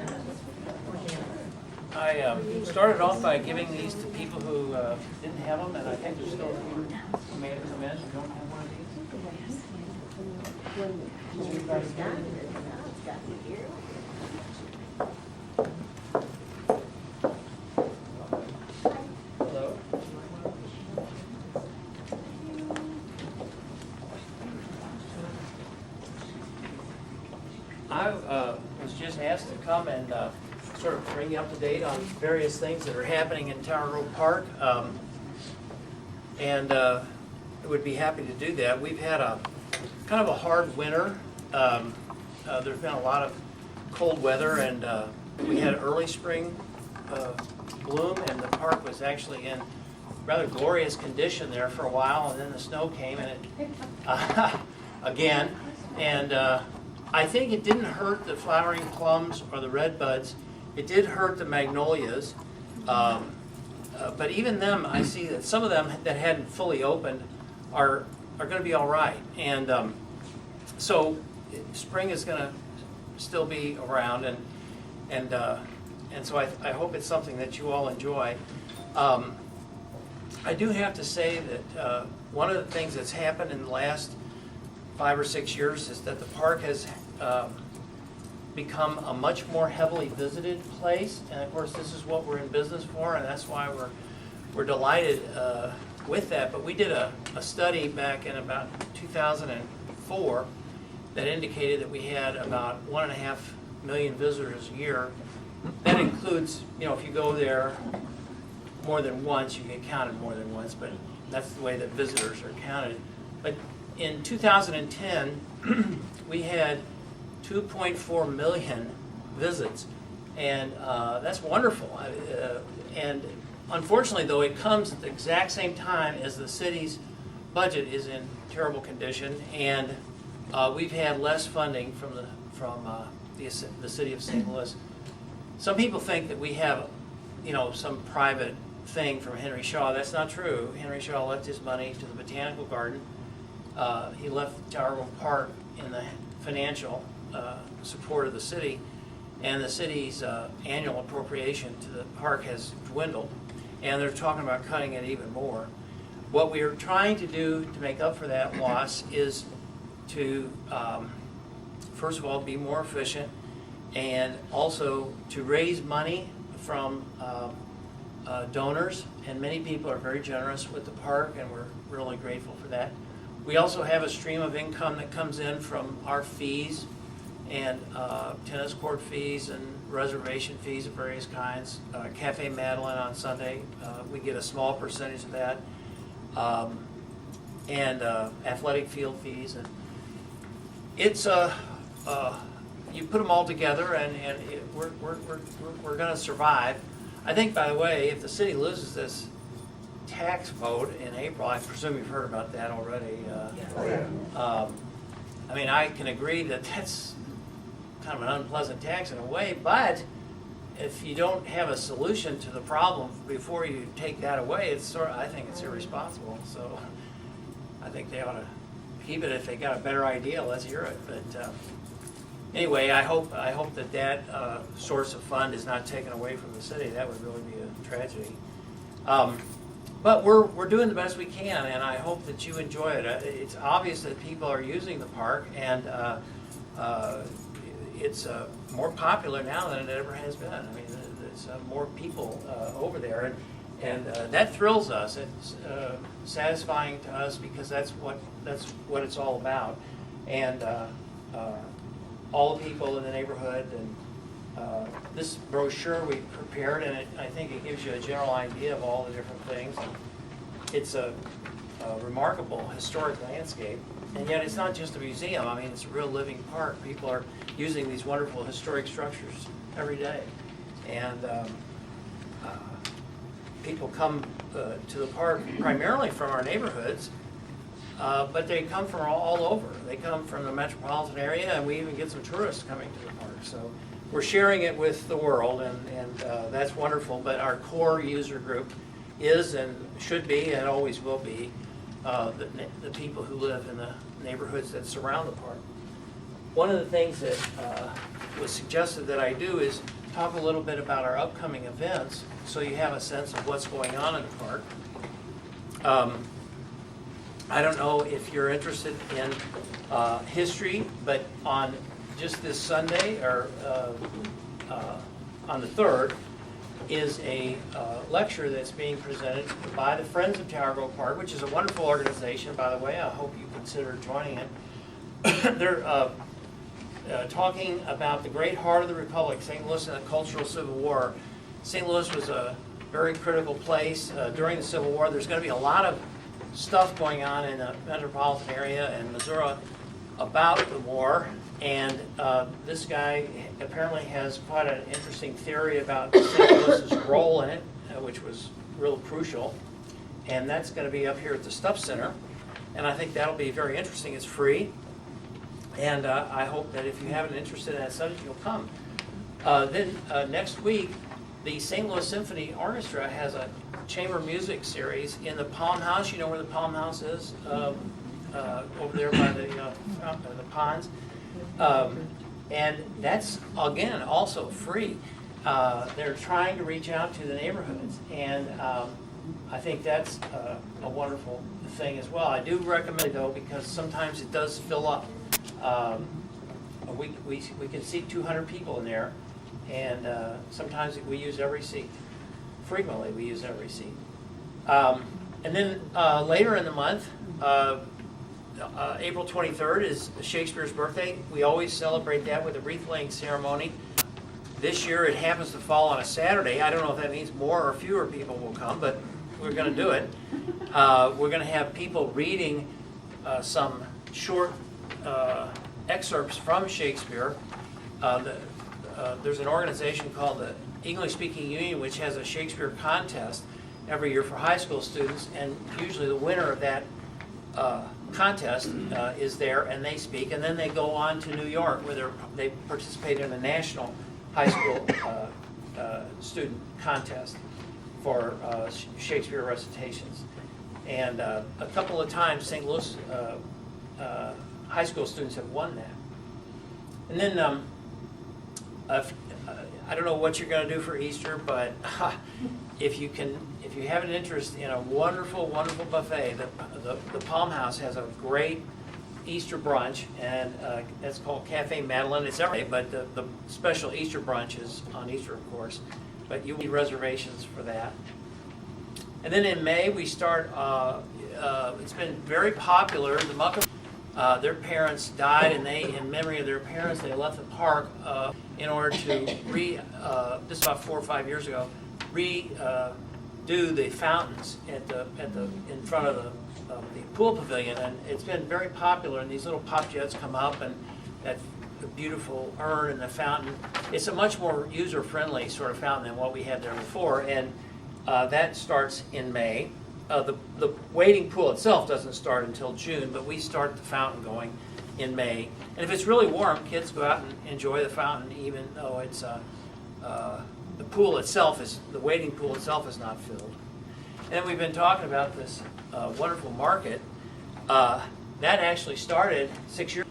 I started off by giving these to people who didn't have them, and I think there's still a few who may have come in who don't have one of these. Hello. I was just asked to come and sort of bring you up to date on various things that are happening in Tower Grove Park. And would be happy to do that. We've had a kind of a hard winter. There's been a lot of cold weather, and we had early spring bloom, and the park was actually in rather glorious condition there for a while, and then the snow came, and it again. And I think it didn't hurt the flowering plums or the red buds. It did hurt the magnolias. But even them, I see that some of them that hadn't fully opened are going to be all right. And so spring is going to still be around, and so I hope it's something that you all enjoy. I do have to say that one of the things that's happened in the last 5 or 6 years is that the park has become a much more heavily visited place, and of course this is what we're in business for, and that's why we're delighted with that. But we did a study back in about 2004 that indicated that we had about 1.5 million visitors a year. That includes, if you go there more than once, you get counted more than once, but that's the way that visitors are counted. But in 2010, we had 2.4 million visits, and that's wonderful. And unfortunately, though, it comes at the exact same time as the city's budget is in terrible condition, and we've had less funding from the city of St. Louis. Some people think that we have, some private thing from Henry Shaw. That's not true. Henry Shaw left his money to the Botanical Garden. He left Tower Grove Park in the financial support of the city, and the city's annual appropriation to the park has dwindled, and they're talking about cutting it even more. What we are trying to do to make up for that loss is to, first of all, be more efficient, and also to raise money from donors, and many people are very generous with the park, and we're really grateful for that. We also have a stream of income that comes in from our fees and tennis court fees and reservation fees of various kinds. Cafe Madeline on Sunday, we get a small percentage of that, and athletic field fees. And it's you put them all together, and we're going to survive. I think, by the way, if the city loses this tax vote in April, I presume you've heard about that already. I mean, I can agree that that's kind of an unpleasant tax in a way, but if you don't have a solution to the problem before you take that away, I think it's irresponsible. So I think they ought to keep it. If they got a better idea, let's hear it. But anyway, I hope that source of fund is not taken away from the city. That would really be a tragedy. But we're doing the best we can, and I hope that you enjoy it. It's obvious that people are using the park, and it's more popular now than it ever has been. I mean, there's more people over there, and that thrills us. It's satisfying to us because that's what it's all about. And all the people in the neighborhood, and this brochure we prepared, and I think it gives you a general idea of all the different things. It's a remarkable historic landscape, and yet it's not just a museum. I mean, it's a real living park. People are using these wonderful historic structures every day, and people come to the park primarily from our neighborhoods, but they come from all over. They come from the metropolitan area, and we even get some tourists coming to the park. So we're sharing it with the world, and that's wonderful. But our core user group is and should be and always will be the people who live in the neighborhoods that surround the park. One of the things that was suggested that I do is talk a little bit about our upcoming events so you have a sense of what's going on in the park. I don't know if you're interested in history, but on just this Sunday, or on the 3rd, is a lecture that's being presented by the Friends of Tower Grove Park, which is a wonderful organization, by the way. I hope you consider joining it. They're talking about the great heart of the Republic, St. Louis and the Cultural Civil War. St. Louis was a very critical place during the Civil War. There's going to be a lot of stuff going on in the metropolitan area and Missouri about the war, and this guy apparently has quite an interesting theory about St. Louis's role in it, which was real crucial, and that's going to be up here at the Stuff Center, and I think that'll be very interesting. It's free, and I hope that if you have an interest in that subject, you'll come. Then next week, the St. Louis Symphony Orchestra has a chamber music series in the Palm House. You know where the Palm House is? Over there by the ponds. And that's, again, also free. They're trying to reach out to the neighborhoods, and I think that's a wonderful thing as well. I do recommend it, though, because sometimes it does fill up. We can seat 200 people in there, and sometimes we use every seat. Frequently, we use every seat. And then later in the month, April 23rd is Shakespeare's birthday. We always celebrate that with a wreath-laying ceremony. This year it happens to fall on a Saturday. I don't know if that means more or fewer people will come, but we're going to do it. We're going to have people reading some short excerpts from Shakespeare. There's an organization called the English Speaking Union, which has a Shakespeare contest every year for high school students, and usually the winner of that contest is there, and they speak, and then they go on to New York where they participate in a national high school student contest for Shakespeare recitations. And a couple of times St. Louis high school students have won that. And then I don't know what you're going to do for Easter, but if you have an interest in a wonderful, wonderful buffet, the Palm House has a great Easter brunch, and it's called Cafe Madeline. It's every day, but the special Easter brunch is on Easter, of course. But you need reservations for that. And then in May we start. It's been very popular. The Muckamucks, their parents died, and in memory of their parents, they left the park in order to this is about 4 or 5 years ago, redo the fountains in front of the pool pavilion, and it's been very popular. And these little pop jets come up, and that the beautiful urn and the fountain. It's a much more user-friendly sort of fountain than what we had there before, and that starts in May. The wading pool itself doesn't start until June, but we start the fountain going in May. And if it's really warm, kids go out and enjoy the fountain, even though it's the pool itself the wading pool itself is not filled. And we've been talking about this wonderful market that actually started 6 years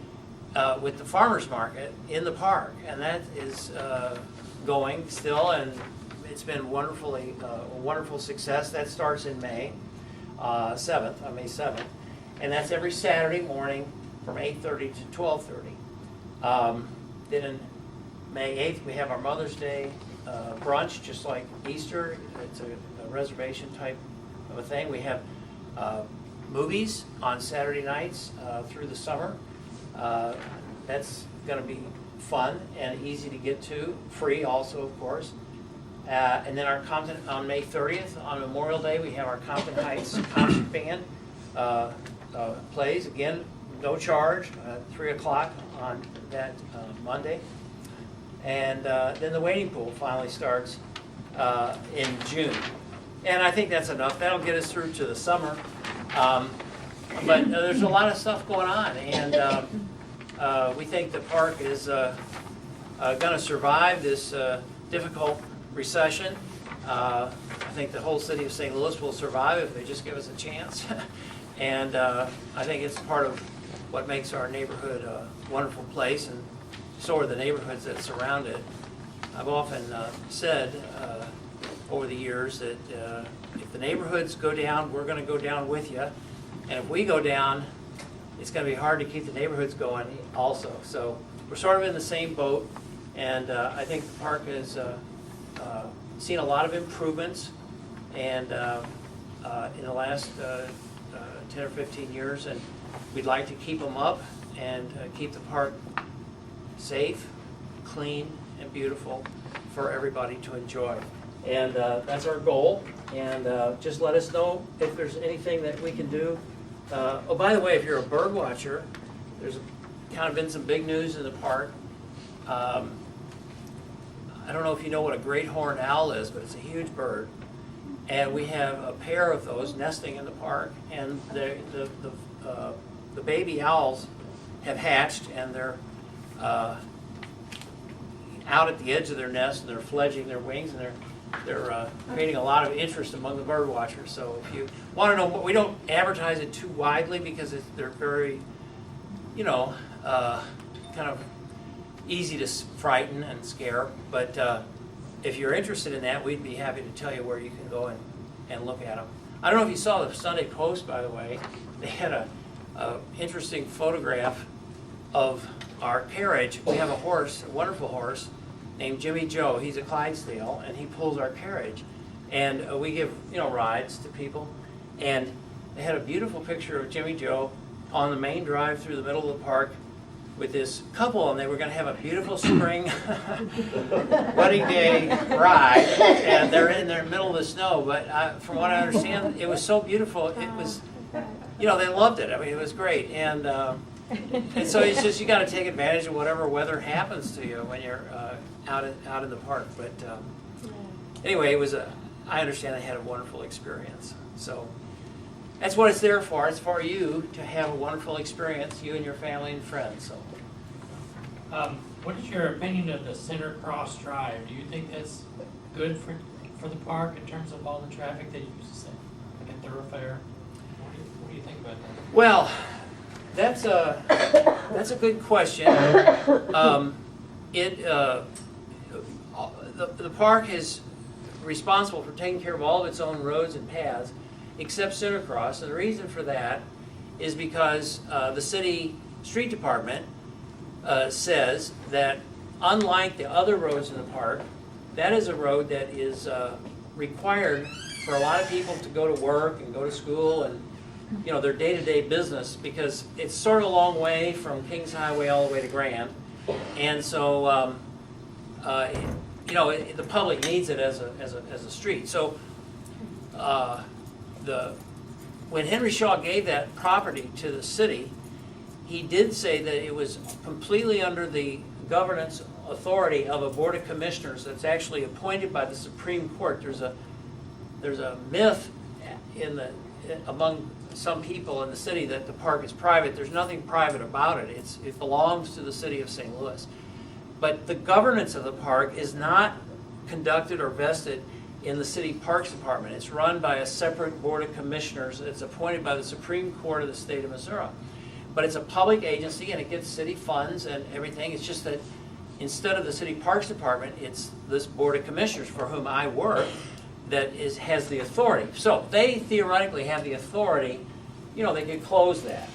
with the farmers market in the park, and that is going still, and it's been a wonderful success. That starts in May 7th, on May 7th, and that's every Saturday morning from 8:30 to 12:30. Then in May 8th we have our Mother's Day brunch, just like Easter. It's a reservation type of a thing. We have movies on Saturday nights through the summer. That's going to be fun and easy to get to, free also, of course. And then our Compton, on May 30th, on Memorial Day, we have our Compton Heights Concert Band plays. Again, no charge, 3 o'clock on that Monday. And then the wading pool finally starts in June. And I think that's enough. That'll get us through to the summer. But there's a lot of stuff going on, and we think the park is going to survive this difficult recession. I think the whole city of St. Louis will survive if they just give us a chance. And I think it's part of what makes our neighborhood a wonderful place, and so are the neighborhoods that surround it. I've often said over the years that if the neighborhoods go down, we're going to go down with you. And if we go down, it's going to be hard to keep the neighborhoods going also. So we're sort of in the same boat, and I think the park has seen a lot of improvements and in the last 10 or 15 years, and we'd like to keep them up and keep the park safe, clean, and beautiful for everybody to enjoy. And that's our goal, and just let us know if there's anything that we can do. Oh, by the way, if you're a bird watcher, there's kind of been some big news in the park. I don't know if you know what a great horned owl is, but it's a huge bird. And we have a pair of those nesting in the park, and the baby owls have hatched, and they're out at the edge of their nest, and they're fledging their wings, and they're creating a lot of interest among the bird watchers. So if you want to know, we don't advertise it too widely because they're very, kind of easy to frighten and scare. But if you're interested in that, we'd be happy to tell you where you can go and look at them. I don't know if you saw the Sunday Post, by the way. They had a interesting photograph of our carriage. We have a horse, a wonderful horse, named Jimmy Joe. He's a Clydesdale, and he pulls our carriage. And we give, rides to people. And they had a beautiful picture of Jimmy Joe on the main drive through the middle of the park with this couple, and they were going to have a beautiful spring wedding day ride, and they're in the middle of the snow. But from what I understand, it was so beautiful. It was, they loved it. I mean, it was great. And so it's just, you got to take advantage of whatever weather happens to you when you're out in the park. But anyway, I understand they had a wonderful experience. So that's what it's there for. It's for you to have a wonderful experience, you and your family and friends. So, what is your opinion of the Center Cross Drive? Do you think that's good for the park in terms of all the traffic that uses it, like a thoroughfare? What do you think about that? Well, that's a good question. The park is responsible for taking care of all of its own roads and paths, except Center Cross, and the reason for that is because the city street department says that unlike the other roads in the park, that is a road that is required for a lot of people to go to work and go to school and their day-to-day business, because it's sort of a long way from Kings Highway all the way to Grand, and so the public needs it as a street. So when Henry Shaw gave that property to the city, he did say that it was completely under the governance authority of a board of commissioners that's actually appointed by the Supreme Court. There's a myth among some people in the city that the park is private. There's nothing private about it. It belongs to the city of St. Louis. But the governance of the park is not conducted or vested in the city parks department. It's run by a separate board of commissioners. It's appointed by the Supreme Court of the state of Missouri. But it's a public agency, and it gets city funds and everything. It's just that instead of the city parks department, it's this board of commissioners for whom I work that has the authority. So they theoretically have the authority. They could close that.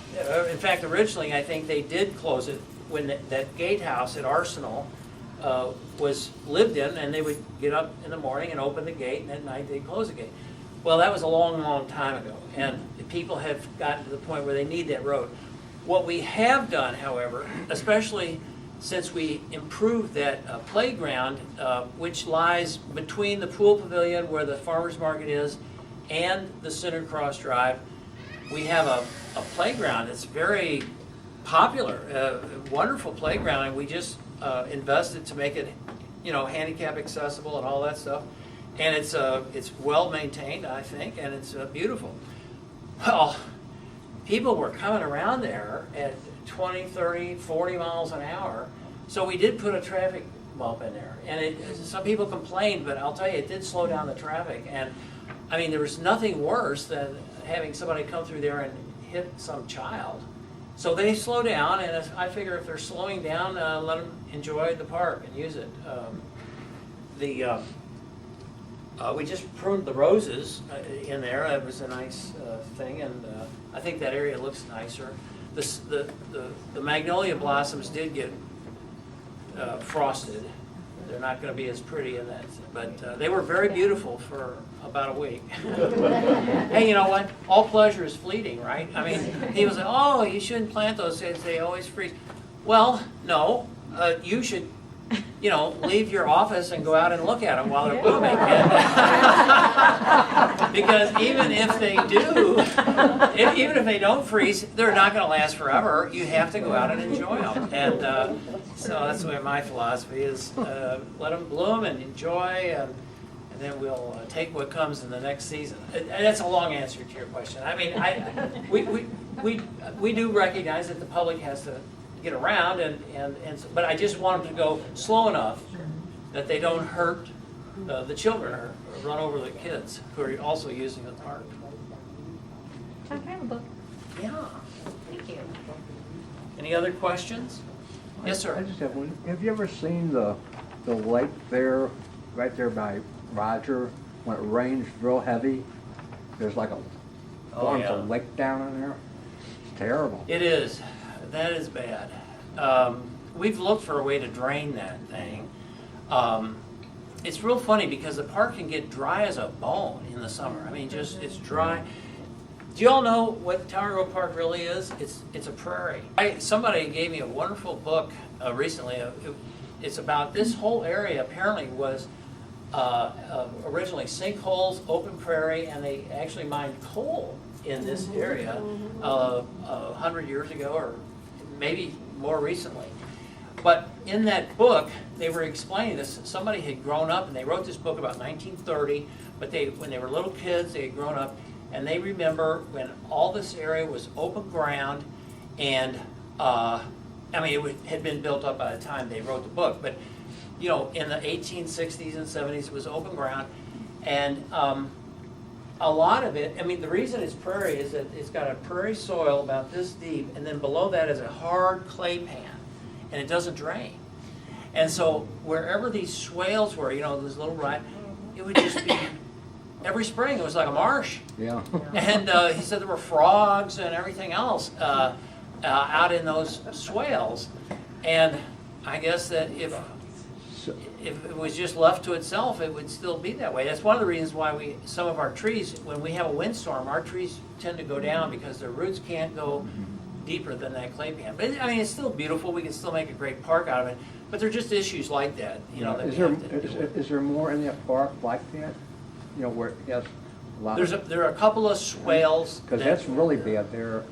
In fact, originally I think they did close it when that gatehouse at Arsenal was lived in, and they would get up in the morning and open the gate, and at night they'd close the gate. Well, that was a long, long time ago, and people have gotten to the point where they need that road. What we have done, however, especially since we improved that playground, which lies between the pool pavilion where the farmers market is and the Center Cross Drive, we have a playground that's very popular, a wonderful playground, and we just invested to make it, handicap accessible and all that stuff. And it's well maintained, I think, and it's beautiful. Well, people were coming around there at 20, 30, 40 miles an hour. So we did put a traffic bump in there. And some people complained, but I'll tell you, it did slow down the traffic. And I mean, there was nothing worse than having somebody come through there and hit some child. So they slow down, and I figure if they're slowing down, let them enjoy the park and use it. We just pruned the roses in there. It was a nice thing, and I think that area looks nicer. The magnolia blossoms did get frosted. They're not going to be as pretty in that, but they were very beautiful for about a week. Hey, you know what? All pleasure is fleeting, right? I mean, people say, oh, you shouldn't plant those, they always freeze. Well, no, you should, you know, leave your office and go out and look at them while they're blooming. Because even if they do, even if they don't freeze, they're not going to last forever. You have to go out and enjoy them. And so that's the way my philosophy is. Let them bloom and enjoy, and then we'll take what comes in the next season. And that's a long answer to your question. I mean, we do recognize that the public has to get around, but I just want them to go slow enough that they don't hurt the children or run over the kids who are also using the park. John, can I have a book? Yeah. Thank you. Any other questions? Yes, sir. I just have one. Have you ever seen the lake there, right there by Roger, when it rains real heavy? There's like a lake down in there. It's terrible. It is. That is bad. We've looked for a way to drain that thing. It's real funny because the park can get dry as a bone in the summer. I mean, just it's dry. Do you all know what Tower Road Park really is? It's a prairie. Somebody gave me a wonderful book recently. It's about this whole area. Apparently was originally sinkholes, open prairie, and they actually mined coal in this area 100 years ago, or maybe more recently. But in that book, they were explaining this. Somebody had grown up, and they wrote this book about 1930, but when they were little kids, they had grown up, and they remember when all this area was open ground, and I mean, it had been built up by the time they wrote the book, but you know, in the 1860s and 70s, it was open ground, and a lot of it, I mean, the reason it's prairie is that it's got a prairie soil about this deep, and then below that is a hard clay pan, and it doesn't drain. And so wherever these swales were, you know, this little it would just be, every spring it was like a marsh. Yeah. And he said there were frogs and everything else out in those swales. And I guess that if it was just left to itself, it would still be that way. That's one of the reasons why some of our trees, when we have a windstorm, our trees tend to go down because their roots can't go deeper than that clay pan. But I mean, it's still beautiful. We can still make a great park out of it. But there are just issues like that, you know. That Is there more in that park like that? You know, where it has a lot there are a couple of swales. Because that's really bad there.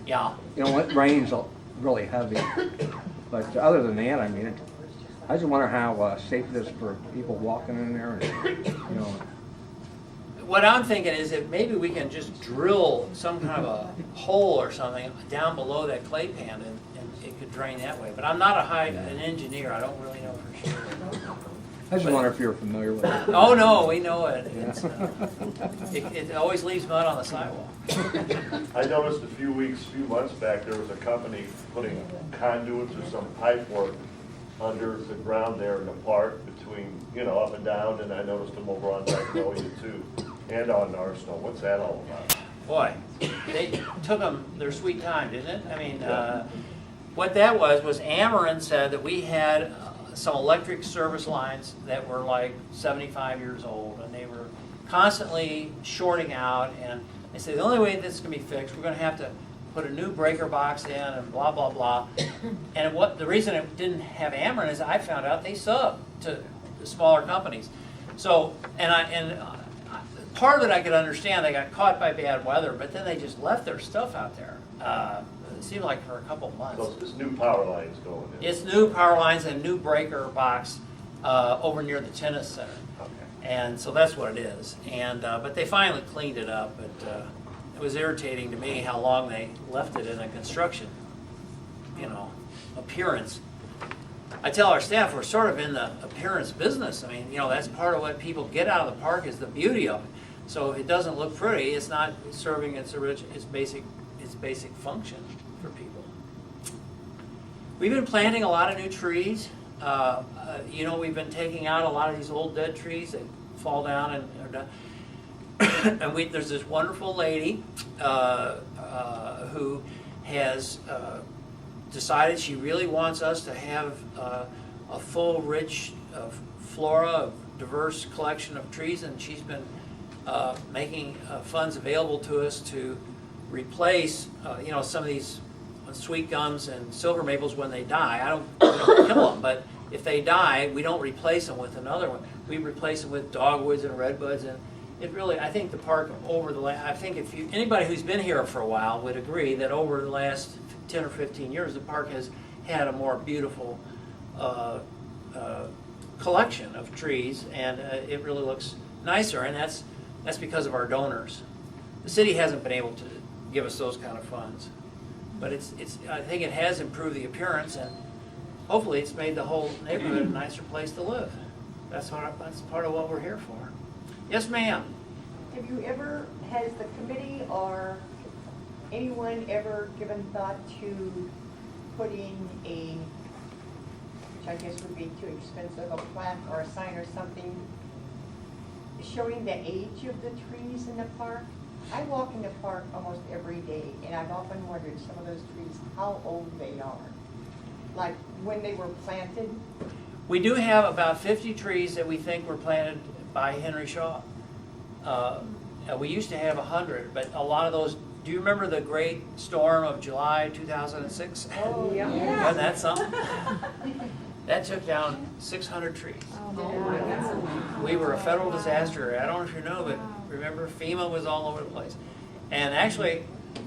Yeah. You know, it rains really heavy. But other than that, I mean, I just wonder how safe it is for people walking in there. And, you know. What I'm thinking is that maybe we can just drill some kind of a hole or something down below that clay pan, and it could drain that way. But I'm not an engineer. I don't really know for sure. I just wonder if you're familiar with it. Oh no, we know it. Yeah. It always leaves mud on the sidewalk. I noticed a few months back, there was a company putting conduits or some pipe work under the ground there in the park between, you know, up and down, and I noticed them over on Magnolia too, and on Arsenal. What's that all about? Boy, they took them their sweet time, didn't it? I mean, what that was Ameren said that we had some electric service lines that were like 75 years old, and they were constantly shorting out, and they said the only way this can be fixed, we're going to have to put a new breaker box in and blah, blah, blah. And the reason it didn't have Ameren is I found out they sub to the smaller companies. So, part of it I could understand, they got caught by bad weather, but then they just left their stuff out there. It seemed like for a couple months. So it's new power lines going in. It's new power lines and new breaker box over near the tennis center. Okay. And so that's what it is. And but they finally cleaned it up. But it was irritating to me how long they left it in a construction, appearance. I tell our staff we're sort of in the appearance business. I mean, that's part of what people get out of the park is the beauty of it. So if it doesn't look pretty, it's not serving its basic function for people. We've been planting a lot of new trees. We've been taking out a lot of these old dead trees that fall down and are done. And there's this wonderful lady who has decided she really wants us to have a full, rich flora, diverse collection of trees, and she's been making funds available to us to replace, some of these sweet gums and silver maples when they die. We don't kill them, but if they die, we don't replace them with another one. We replace them with dogwoods and redwoods, and it really, I think the park anybody who's been here for a while would agree that over the last 10 or 15 years, the park has had a more beautiful collection of trees, and it really looks nicer, and that's because of our donors. The city hasn't been able to give us those kind of funds, but I think it has improved the appearance, and hopefully it's made the whole neighborhood a nicer place to live. That's part of what we're here for. Yes, ma'am. Have you ever, has the committee or anyone ever given thought to putting which I guess would be too expensive, a plaque or a sign or something showing the age of the trees in the park? I walk in the park almost every day, and I've often wondered some of those trees, how old they are. Like when they were planted. We do have about 50 trees that we think were planted by Henry Shaw. We used to have 100, but a lot of those. Do you remember the great storm of July 2006? Oh, yeah. Wasn't that something? That took down 600 trees. We were a federal disaster. I don't know if you know, but remember FEMA was all over the place. And actually,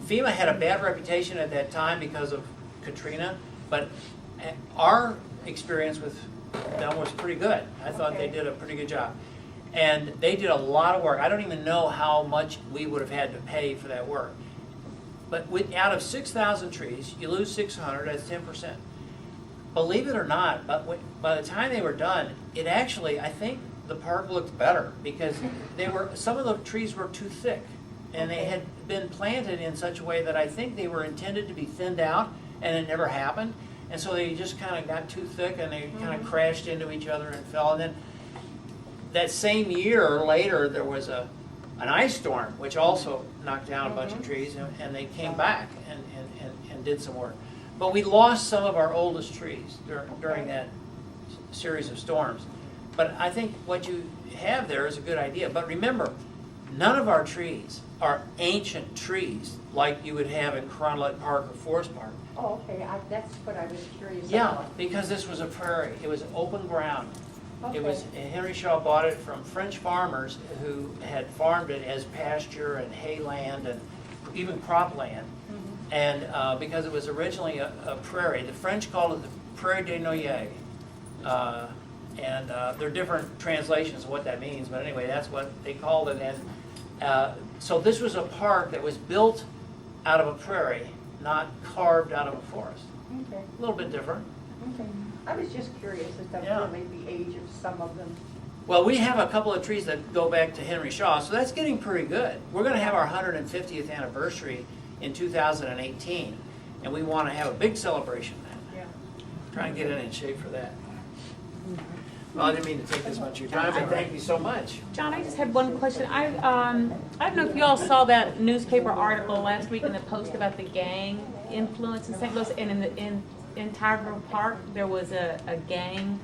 FEMA had a bad reputation at that time because of Katrina, but our experience with them was pretty good. I thought they did a pretty good job. And they did a lot of work. I don't even know how much we would have had to pay for that work. But out of 6,000 trees, you lose 600, that's 10%. Believe it or not, but by the time they were done, it actually, I think the park looked better because some of the trees were too thick, and they had been planted in such a way that I think they were intended to be thinned out, and it never happened. And so they just kind of got too thick, and they kind of crashed into each other and fell. And then that same year later, there was an ice storm, which also knocked down a bunch of trees, and they came back and did some work. But we lost some of our oldest trees during that series of storms. But I think what you have there is a good idea. But remember, none of our trees are ancient trees like you would have in Cronlet Park or Forest Park. Oh, okay, that's what I was curious Yeah, about. because this was a prairie. It was open ground. Okay. It was, Henry Shaw bought it from French farmers who had farmed it as pasture and hayland and even cropland. And because it was originally a prairie, the French called it the Prairie des Noyers. And there are different translations of what that means, but anyway, that's what they called it. And so this was a park that was built out of a prairie, not carved out of a forest. Okay. A little bit different. Okay. I was just curious as to Yeah. really the age of some of them. Well, we have a couple of trees that go back to Henry Shaw, so that's getting pretty good. We're going to have our 150th anniversary in 2018, and we want to have a big celebration then. Yeah. Try and get in shape for that. Well, I didn't mean to take this much of your time, but thank you so much. John, I just had one question. I don't know if you all saw that newspaper article last week in the Post about the gang influence in St. Louis, and in Tiger Grove Park there was a gang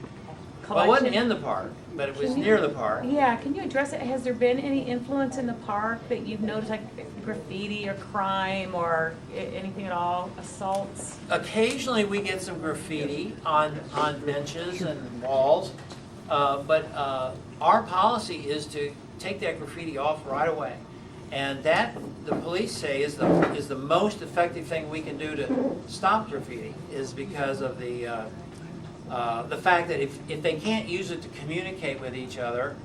collection. Well, it wasn't in the park, but it was near the park. Yeah, can you address it? Has there been any influence in the park that you've noticed, like graffiti or crime or anything at all, assaults? Occasionally we get some graffiti on benches and walls, but our policy is to take that graffiti off right away. And that, the police say, is the most effective thing we can do to stop graffiti, is because of the fact that if they can't use it to communicate with each other,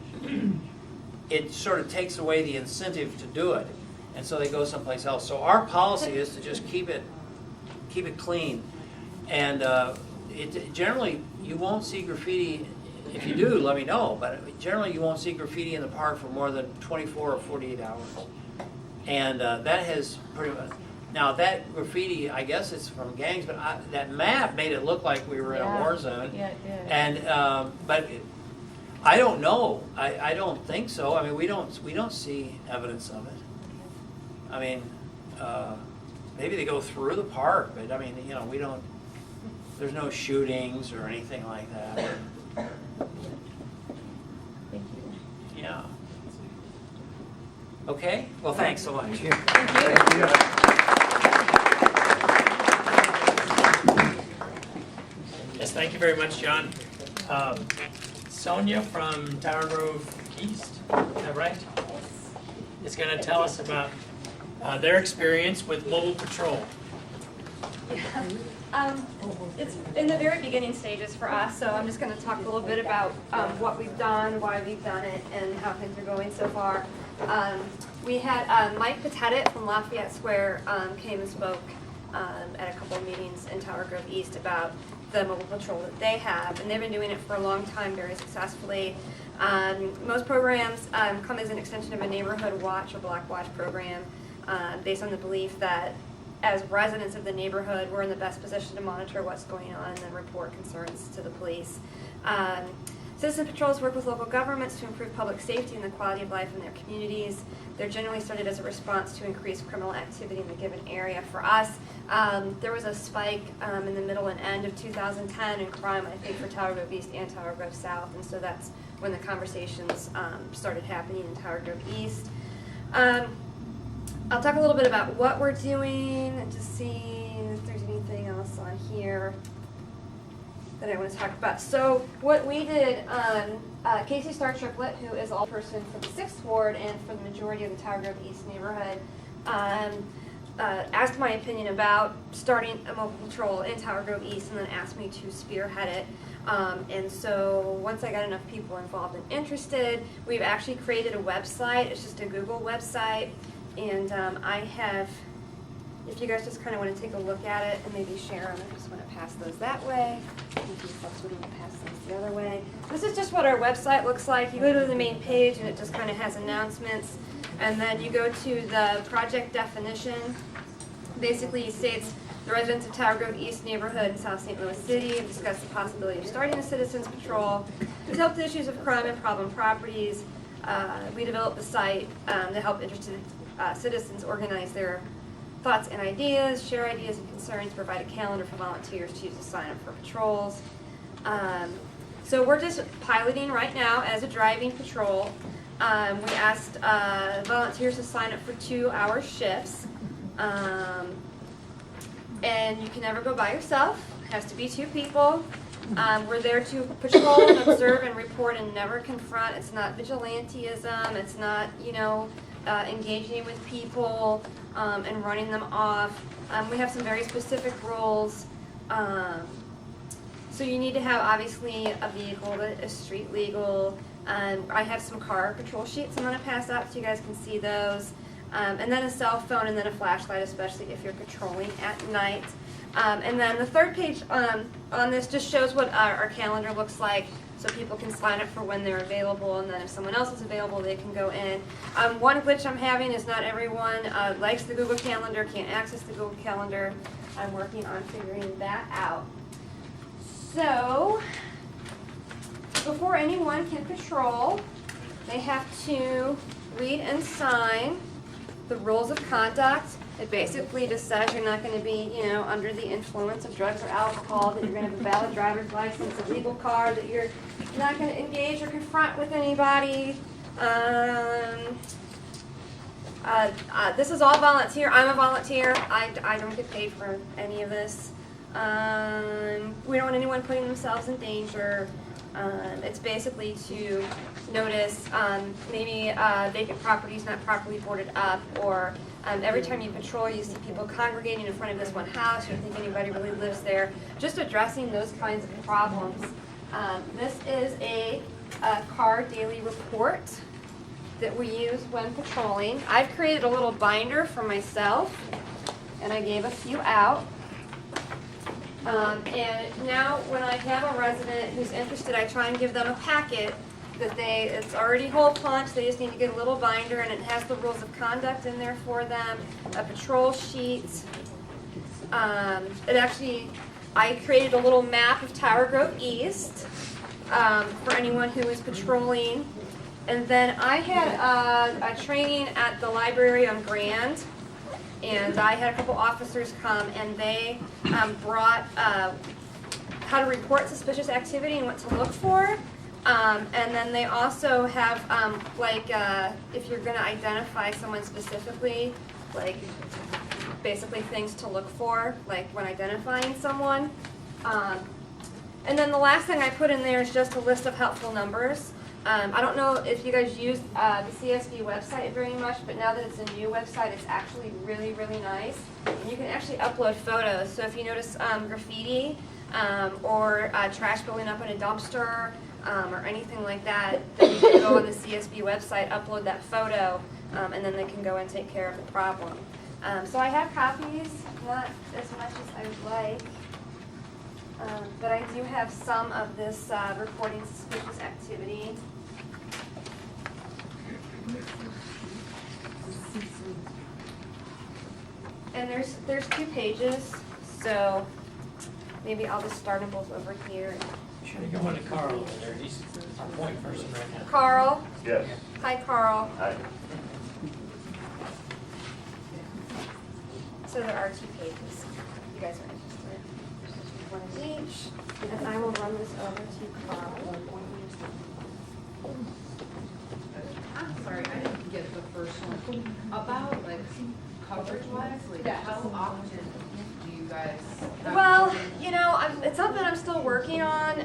it sort of takes away the incentive to do it. and so they go someplace else. So our policy is to just keep it clean. And generally, you won't see graffiti. If you do, let me know, but generally you won't see graffiti in the park for more than 24 or 48 hours. And that has pretty much, now that graffiti, I guess it's from gangs, but that map made it look like we were in a war zone. Yeah, it did. And, but I don't know, I don't think so. I mean, we don't see evidence of it. I mean, maybe they go through the park, but I mean, you know, we don't, there's no shootings or anything like that. Thank you. Yeah. Okay, well, thanks so much. Yes, thank you very much, John. Sonia from Tower Grove East, is that right? Is going to tell us about their experience with mobile patrol. It's in the very beginning stages for us, so I'm just going to talk a little bit about what we've done, why we've done it, and how things are going so far. We had Mike Patetit from Lafayette Square came and spoke at a couple of meetings in Tower Grove East about the mobile patrol that they have, and they've been doing it for a long time very successfully. Most programs come as an extension of a neighborhood watch or block watch program based on the belief that as residents of the neighborhood, we're in the best position to monitor what's going on and then report concerns to the police. Citizen patrols work with local governments to improve public safety and the quality of life in their communities. They're generally started as a response to increased criminal activity in the given area. For us, there was a spike in the middle and end of 2010 in crime, I think, for Tower Grove East and Tower Grove South, and so that's when the conversations started happening in Tower Grove East. I'll talk a little bit about what we're doing and just see if there's anything else on here that I want to talk about. So what we did, Casey Starr Triplett, who is all person for the 6th Ward and for the majority of the Tower Grove East neighborhood, asked my opinion about starting a mobile patrol in Tower Grove East and then asked me to spearhead it. And so once I got enough people involved and interested, we've actually created a website. It's just a Google website. And I have, if you guys just kind of want to take a look at it and maybe share them, I just want to pass those that way. Maybe folks would want to pass those the other way. This is just what our website looks like. You go to the main page and it just kind of has announcements. And then you go to the project definition. Basically it states, the residents of Tower Grove East neighborhood in South St. Louis City have discussed the possibility of starting a citizens patrol to help the issues of crime and problem properties. We developed the site to help interested citizens organize their thoughts and ideas, share ideas and concerns, provide a calendar for volunteers to use to sign up for patrols. So we're just piloting right now as a driving patrol. We asked volunteers to sign up for 2-hour shifts. And you can never go by yourself. It has to be 2 people. We're there to patrol and observe and report and never confront. It's not vigilantism. It's not, you know, engaging with people and running them off. We have some very specific rules. So you need to have, obviously, a vehicle that is street legal. I have some car patrol sheets I'm going to pass out so you guys can see those. And then a cell phone and then a flashlight, especially if you're patrolling at night. And then the third page on this just shows what our calendar looks like, so people can sign up for when they're available, and then if someone else is available, they can go in. One glitch I'm having is not everyone likes the Google Calendar, can't access the Google Calendar. I'm working on figuring that out. So, before anyone can patrol, they have to read and sign the rules of conduct. It basically just says you're not going to be, you know, under the influence of drugs or alcohol, that you're going to have a valid driver's license, a legal car, that you're not going to engage or confront with anybody. This is all volunteer. I'm a volunteer. I don't get paid for any of this. We don't want anyone putting themselves in danger. It's basically to notice maybe vacant properties not properly boarded up, or every time you patrol you see people congregating in front of this one house, you don't think anybody really lives there. Just addressing those kinds of problems. This is a car daily report. that we use when patrolling. I've created a little binder for myself, and I gave a few out. And now when I have a resident who's interested, I try and give them a packet that it's already hole punched, they just need to get a little binder, and it has the rules of conduct in there for them, a patrol sheet. I created a little map of Tower Grove East for anyone who is patrolling. And then I had a training at the library on Grand, and I had a couple officers come, and they brought how to report suspicious activity and what to look for. And then they also have, if you're going to identify someone specifically, like basically things to look for, like when identifying someone. And then the last thing I put in there is just a list of helpful numbers. I don't know if you guys use the CSB website very much, but now that it's a new website, it's actually really, really nice. And you can actually upload photos. So if you notice graffiti or trash building up in a dumpster or anything like that, then you can go on the CSB website, upload that photo, and then they can go and take care of the problem. So I have copies, not as much as I would like. But I do have some of this reporting suspicious activity. And there's 2 pages, so maybe I'll just start them both over here. Sure, you go on to Carl over there. He's our point person right now. Carl? Yes. Hi, Carl. Hi. So there are 2 pages. You guys are interested. One of each, and I will run this over to Carl. I'm sorry, I didn't get the first one. About like coverage wise, like how often do you guys? Well, you know, it's something I'm still working on.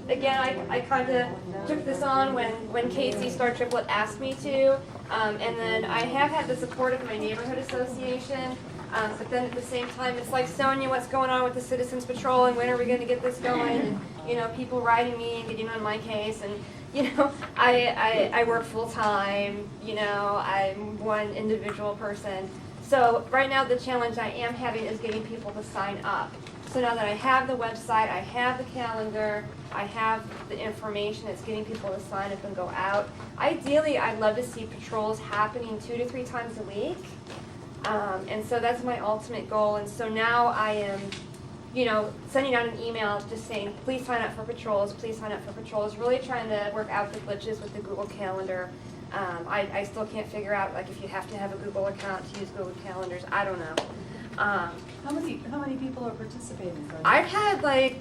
Again, I kind of took this on when Casey Star Triplet asked me to, and then I have had the support of my neighborhood association. But then at the same time, it's like, Sonia, what's going on with the Citizens Patrol, and when are we going to get this going? And, you know, people writing me and getting on my case, and, you know, I work full-time, you know, I'm one individual person. So right now the challenge I am having is getting people to sign up. So now that I have the website, I have the calendar, I have the information, it's getting people to sign up and go out. Ideally, I'd love to see patrols happening 2 to 3 times a week. And so that's my ultimate goal. And so now I am, you know, sending out an email just saying, please sign up for patrols, please sign up for patrols, really trying to work out the glitches with the Google Calendar. I still can't figure out, like, if you have to have a Google account to use Google Calendars. I don't know. How many people are participating? I've had, like,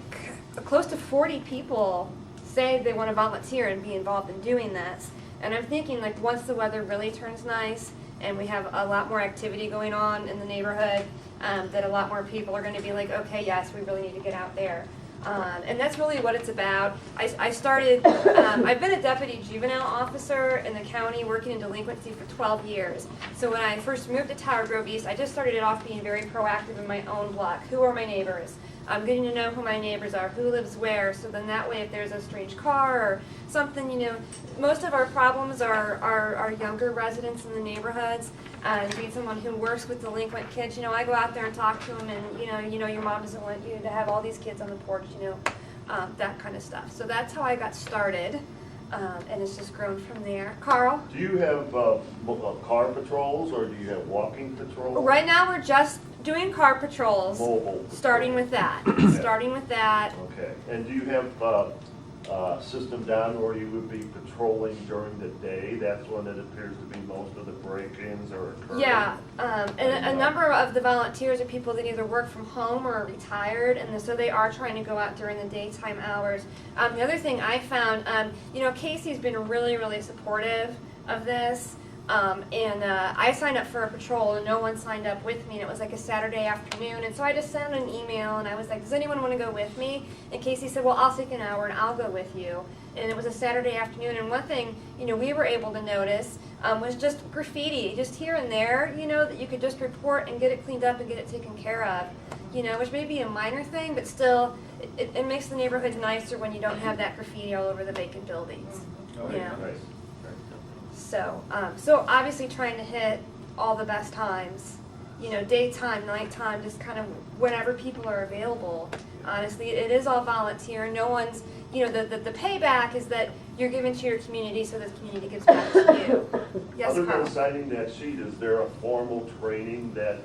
close to 40 people say they want to volunteer and be involved in doing this. And I'm thinking, like, once the weather really turns nice, and we have a lot more activity going on in the neighborhood, that a lot more people are going to be like, okay, yes, we really need to get out there. And that's really what it's about. I started, I've been a deputy juvenile officer in the county working in delinquency for 12 years. So when I first moved to Tower Grove East, I just started it off being very proactive in my own block. Who are my neighbors? I'm getting to know who my neighbors are, who lives where, so then that way if there's a strange car or something, you know, most of our problems are younger residents in the neighborhoods, and being someone who works with delinquent kids, you know, I go out there and talk to them, and you know, your mom doesn't want you to have all these kids on the porch, you know, that kind of stuff. So that's how I got started, and it's just grown from there. Carl? Do you have car patrols, or do you have walking patrols? Right now we're just doing car patrols. Mobile. Starting with that. Okay. Starting with that. Okay. And do you have a system down where you would be patrolling during the day? That's when it appears to be most of the break-ins are occurring. Yeah, and a number of the volunteers are people that either work from home or are retired, and so they are trying to go out during the daytime hours. The other thing I found, you know, Casey's been really, really supportive of this. And I signed up for a patrol and no one signed up with me, and it was like a Saturday afternoon, and so I just sent an email and I was like, does anyone want to go with me? And Casey said, well, I'll take an hour and I'll go with you. And it was a Saturday afternoon, and one thing, you know, we were able to notice was just graffiti, just here and there, you know, that you could just report and get it cleaned up and get it taken care of, you know, which may be a minor thing, but still, it makes the neighborhood nicer when you don't have that graffiti all over the vacant buildings, you know. So, so obviously trying to hit all the best times, you know, daytime, nighttime, just kind of whenever people are available. Honestly, it is all volunteer. No one's, you know, the payback is that you're giving to your community so the community gives back to you. Yes, Other Carl? than signing that sheet, is there a formal training that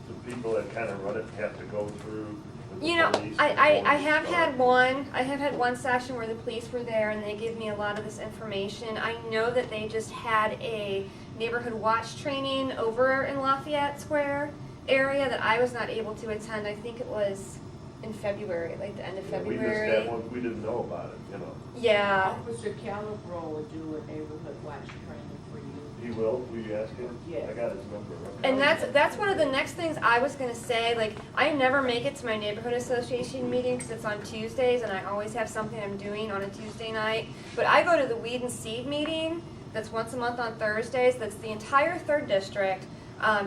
the people that kind of run it have to go through? with the You know, police? I have had one session where the police were there and they gave me a lot of this information. I know that they just had a neighborhood watch training over in Lafayette Square area that I was not able to attend. I think it was in February, like the end of We February. missed that one, we didn't know about it, you know. Yeah. Officer Calabro will do a neighborhood watch training for you. He will, will you ask him? Yes. I got his number. And that's one of the next things I was gonna say. Like, I never make it to my neighborhood association meeting because it's on Tuesdays, and I always have something I'm doing on a Tuesday night. But I go to the Weed and Seed meeting. That's once a month on Thursdays. That's the entire 3rd District.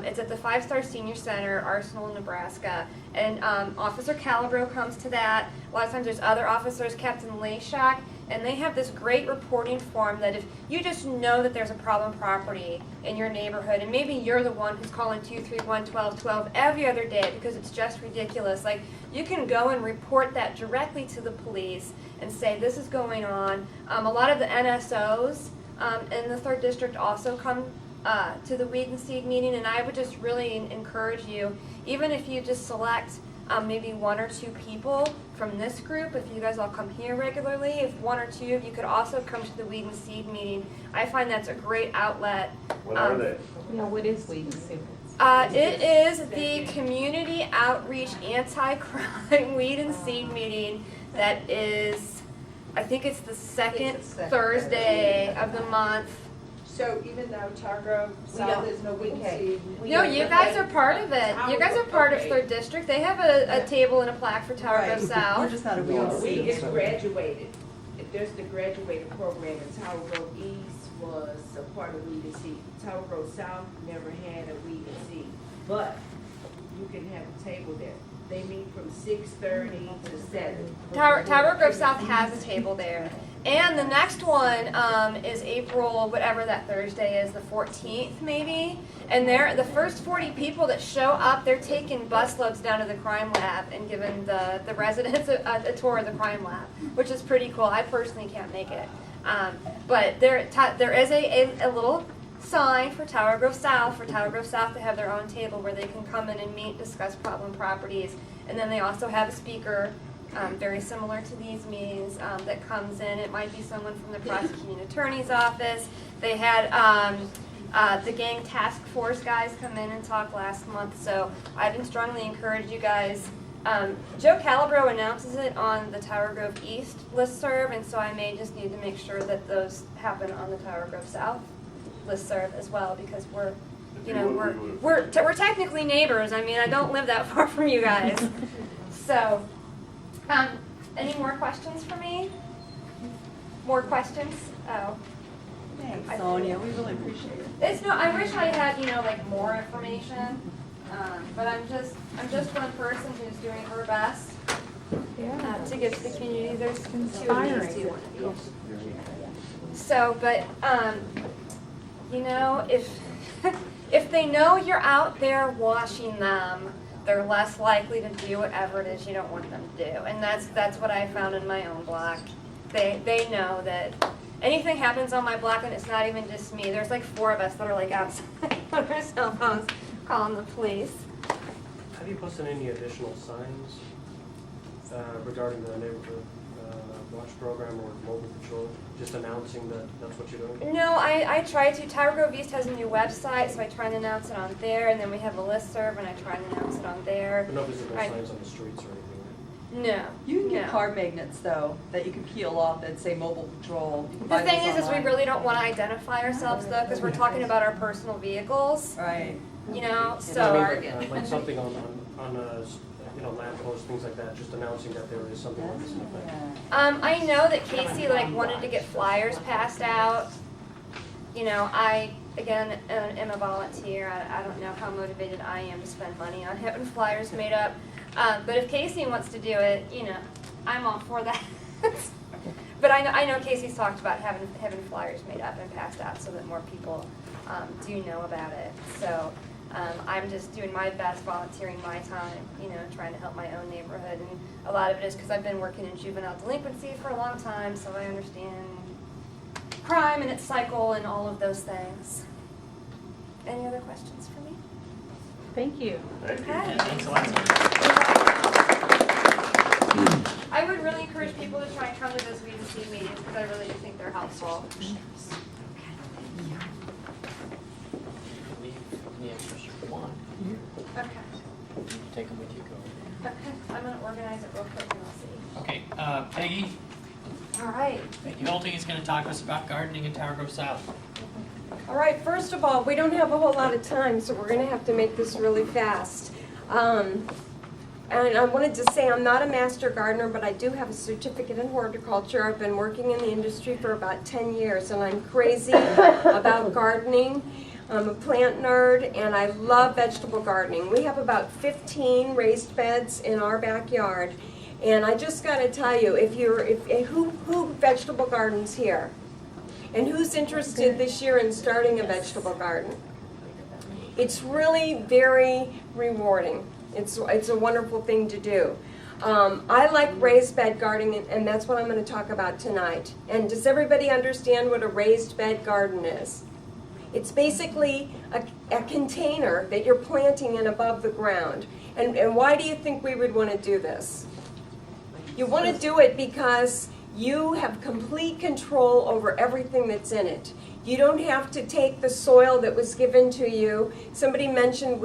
It's at the 5-Star Senior Center, Arsenal, Nebraska. And Officer Calabro comes to that. A lot of times there's other officers, Captain Layshock, and they have this great reporting form that if you just know that there's a problem property in your neighborhood, and maybe you're the one who's calling 231-1212 every other day because it's just ridiculous, like, you can go and report that directly to the police and say, this is going on. A lot of the NSOs in the 3rd District also come to the Weed and Seed meeting, and I would just really encourage you, even if you just select maybe 1 or 2 people from this group, if you guys all come here regularly, if 1 or 2 of you could also come to the Weed and Seed meeting, I find that's a great outlet. When are they? Yeah, what is Weed and Seed? It is the Community Outreach Anti-Crime Weed and Seed meeting that is, I think it's the second Thursday of the month. So even though Targrove South is no weed and seed. No, you guys are part of it. You guys are part of Okay. 3rd District. They have a table and a plaque for Tower Grove Right. South. We're just not a weed and We seed. is graduated. If there's the graduated program, and Tower Grove East was a part of Weed and Seed. Tower Grove South never had a Weed and Seed, but you can have a table there. They meet from 6:30 to 7. Tower Grove South has a table there. And the next one is April, whatever that Thursday is, the 14th maybe. And the first 40 people that show up, they're taking busloads down to the crime lab and giving the residents a tour of the crime lab, which is pretty cool. I personally can't make it. But there is a little sign for Tower Grove South, to have their own table where they can come in and meet, discuss problem properties. And then they also have a speaker, very similar to these meetings, that comes in. It might be someone from the prosecuting attorney's office. They had the gang task force guys come in and talk last month, so I'd been strongly encourage you guys. Joe Calabro announces it on the Tower Grove East listserv, and so I may just need to make sure that those happen on the Tower Grove South listserv as well, because we're technically neighbors. I mean, I don't live that far from you guys. So, any more questions for me? More questions? Oh. Thanks, Sonia, we really appreciate it. I wish I had, like more information, but I'm just one person who's doing her best to give to the community. There's 2 of these, 2 of these. So, but, if they know you're out there watching them, they're less likely to do whatever it is you don't want them to do. And that's what I found in my own block. They know that anything happens on my block, and it's not even just me. There's like 4 of us that are like outside on our cell phones calling the police. Have you posted any additional signs regarding the neighborhood watch program or mobile patrol, just announcing that that's what you're doing? No, I try to. Tower Grove East has a new website, so I try and announce it on there, and then we have a listserv, and I try and announce it on there. But no visible signs on the streets or anything? No. You can get no. card magnets, though, that you can peel off that say mobile patrol. You can buy The thing those is we online. really don't want to identify ourselves, though, because we're talking about our personal vehicles. Right. So. Like something on lampposts, things like that, just announcing that there is something like this in effect. I know that Casey wanted to get flyers passed out. I again am a volunteer. I don't know how motivated I am to spend money on having flyers made up. But if Casey wants to do it, I'm all for that. But But I know Casey's talked about having flyers made up and passed out so that more people do know about it. So I'm just doing my best, volunteering my time, trying to help my own neighborhood. And a lot of it is because I've been working in juvenile delinquency for a long time, so I understand crime and its cycle and all of those things. Any other questions for me? Thank you. Thank you. Okay. Thanks a lot. I would really encourage people to try and come to those Weed and Seed meetings because I really do think they're helpful. Leave the extras you want. Okay. You can take them with you. Go. Okay. I'm going to organize it real quick and I'll see. Okay, Peggy. All right. Peggy Holting is going to talk to us about gardening in Tower Grove South. All right, first of all, we don't have a whole lot of time, so we're going to have to make this really fast. And I wanted to say I'm not a master gardener, but I do have a certificate in horticulture. I've been working in the industry for about 10 years, and I'm crazy about gardening. I'm a plant nerd, and I love vegetable gardening. We have about 15 raised beds in our backyard, and I just got to tell you, who vegetable gardens here? And who's interested this year in starting a vegetable garden? It's really very rewarding. It's a wonderful thing to do. I like raised bed gardening, and that's what I'm going to talk about tonight. And does everybody understand what a raised bed garden is? It's basically a container that you're planting in above the ground. And why do you think we would want to do this? You want to do it because you have complete control over everything that's in it. You don't have to take the soil that was given to you. Somebody mentioned,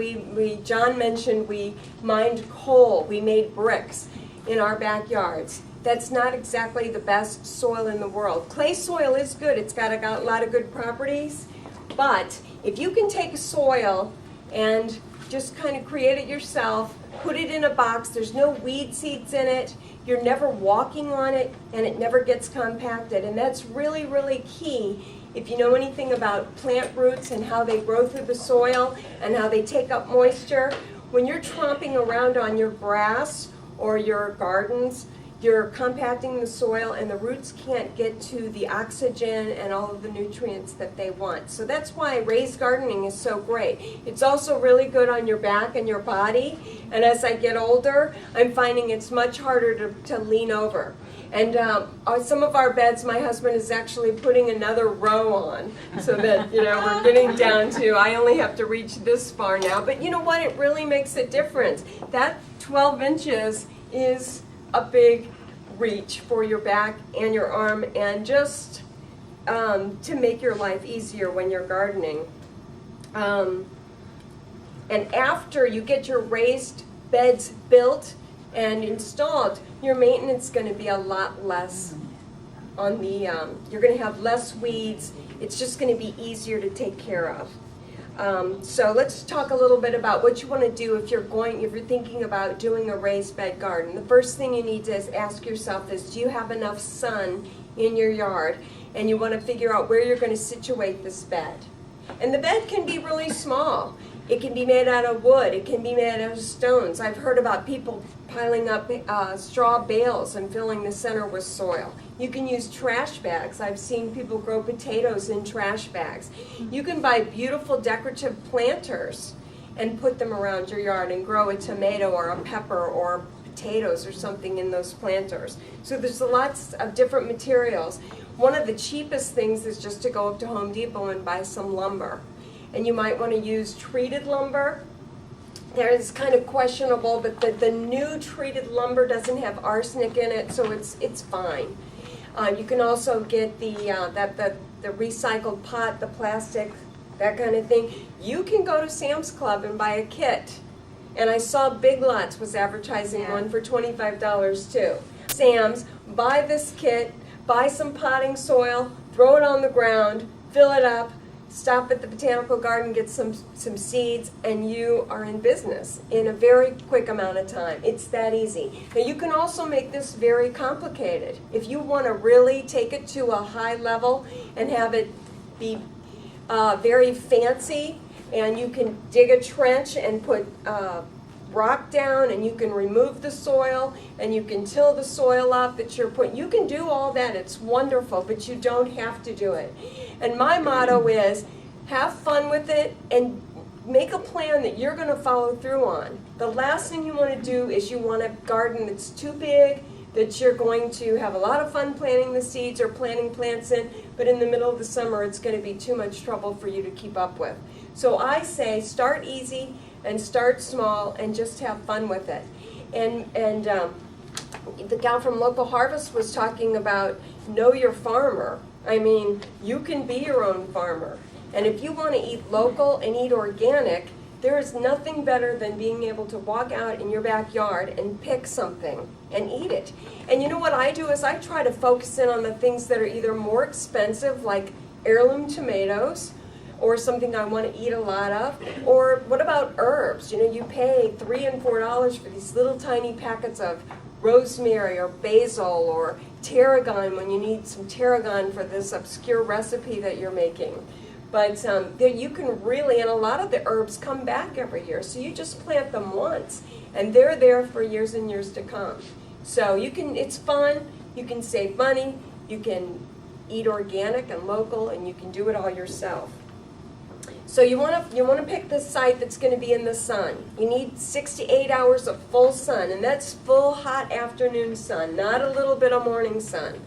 John mentioned we mined coal, we made bricks in our backyards. That's not exactly the best soil in the world. Clay soil is good, it's got a lot of good properties, but if you can take soil and just kind of create it yourself, put it in a box, there's no weed seeds in it, you're never walking on it, and it never gets compacted. And that's really, really key if you know anything about plant roots and how they grow through the soil and how they take up moisture. When you're tromping around on your grass or your gardens, you're compacting the soil and the roots can't get to the oxygen and all of the nutrients that they want. So that's why raised gardening is so great. It's also really good on your back and your body. And as I get older, I'm finding it's much harder to lean over. And on some of our beds, my husband is actually putting another row on so that, we're getting down to, I only have to reach this far now. But you know what? It really makes a difference. That 12 inches is a big reach for your back and your arm, and just to make your life easier when you're gardening. And after you get your raised beds built and installed, your maintenance is going to be a lot less on the, you're going to have less weeds. It's just going to be easier to take care of. So let's talk a little bit about what you want to do if you're thinking about doing a raised bed garden. The first thing you need to ask yourself is, do you have enough sun in your yard? And you want to figure out where you're going to situate this bed. And the bed can be really small. It can be made out of wood. It can be made out of stones. I've heard about people piling up straw bales and filling the center with soil. You can use trash bags. I've seen people grow potatoes in trash bags. You can buy beautiful decorative planters and put them around your yard and grow a tomato or a pepper or potatoes or something in those planters. So there's lots of different materials. One of the cheapest things is just to go up to Home Depot and buy some lumber. And you might want to use treated lumber. It's kind of questionable, but the new treated lumber doesn't have arsenic in it, so it's fine. You can also get the recycled pot, the plastic, that kind of thing. You can go to Sam's Club and buy a kit. And I saw Big Lots was advertising one for $25 too. Sam's, buy this kit, buy some potting soil, throw it on the ground, fill it up, stop at the botanical garden, get some seeds, and you are in business in a very quick amount of time. It's that easy. Now you can also make this very complicated. If you want to really take it to a high level and have it be very fancy, and you can dig a trench and put rock down and you can remove the soil and you can till the soil up that you're putting. You can do all that. It's wonderful, but you don't have to do it. And my motto is have fun with it and make a plan that you're going to follow through on. The last thing you want to do is you want a garden that's too big, that you're going to have a lot of fun planting the seeds or planting plants in, but in the middle of the summer it's going to be too much trouble for you to keep up with. So I say start easy and start small and just have fun with it. And the gal from Local Harvest was talking about know your farmer. I mean, you can be your own farmer. And if you want to eat local and eat organic, there is nothing better than being able to walk out in your backyard and pick something and eat it. And you know what I do is I try to focus in on the things that are either more expensive, like heirloom tomatoes, or something I want to eat a lot of, or what about herbs? You know, you pay $3 and $4 for these little tiny packets of rosemary or basil or tarragon when you need some tarragon for this obscure recipe that you're making. But there you can really, and a lot of the herbs come back every year, so you just plant them once, and they're there for years and years to come. So you can, it's fun, you can save money, you can eat organic and local, and you can do it all yourself. So you want to pick the site that's going to be in the sun. You need 6 to 8 hours of full sun, and that's full hot afternoon sun, not a little bit of morning sun.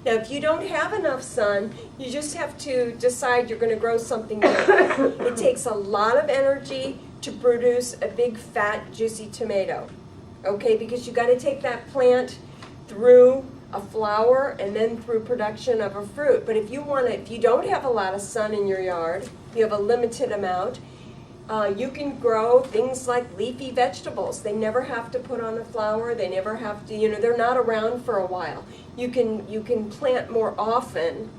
Now, if you don't have enough sun, you just have to decide you're going to grow something different. It takes a lot of energy to produce a big, fat, juicy tomato, okay? Because you got to take that plant through a flower and then through production of a fruit. But if you don't have a lot of sun in your yard, you have a limited amount, you can grow things like leafy vegetables. They never have to put on a flower. They never have to, you know, they're not around for a while. You can plant more often.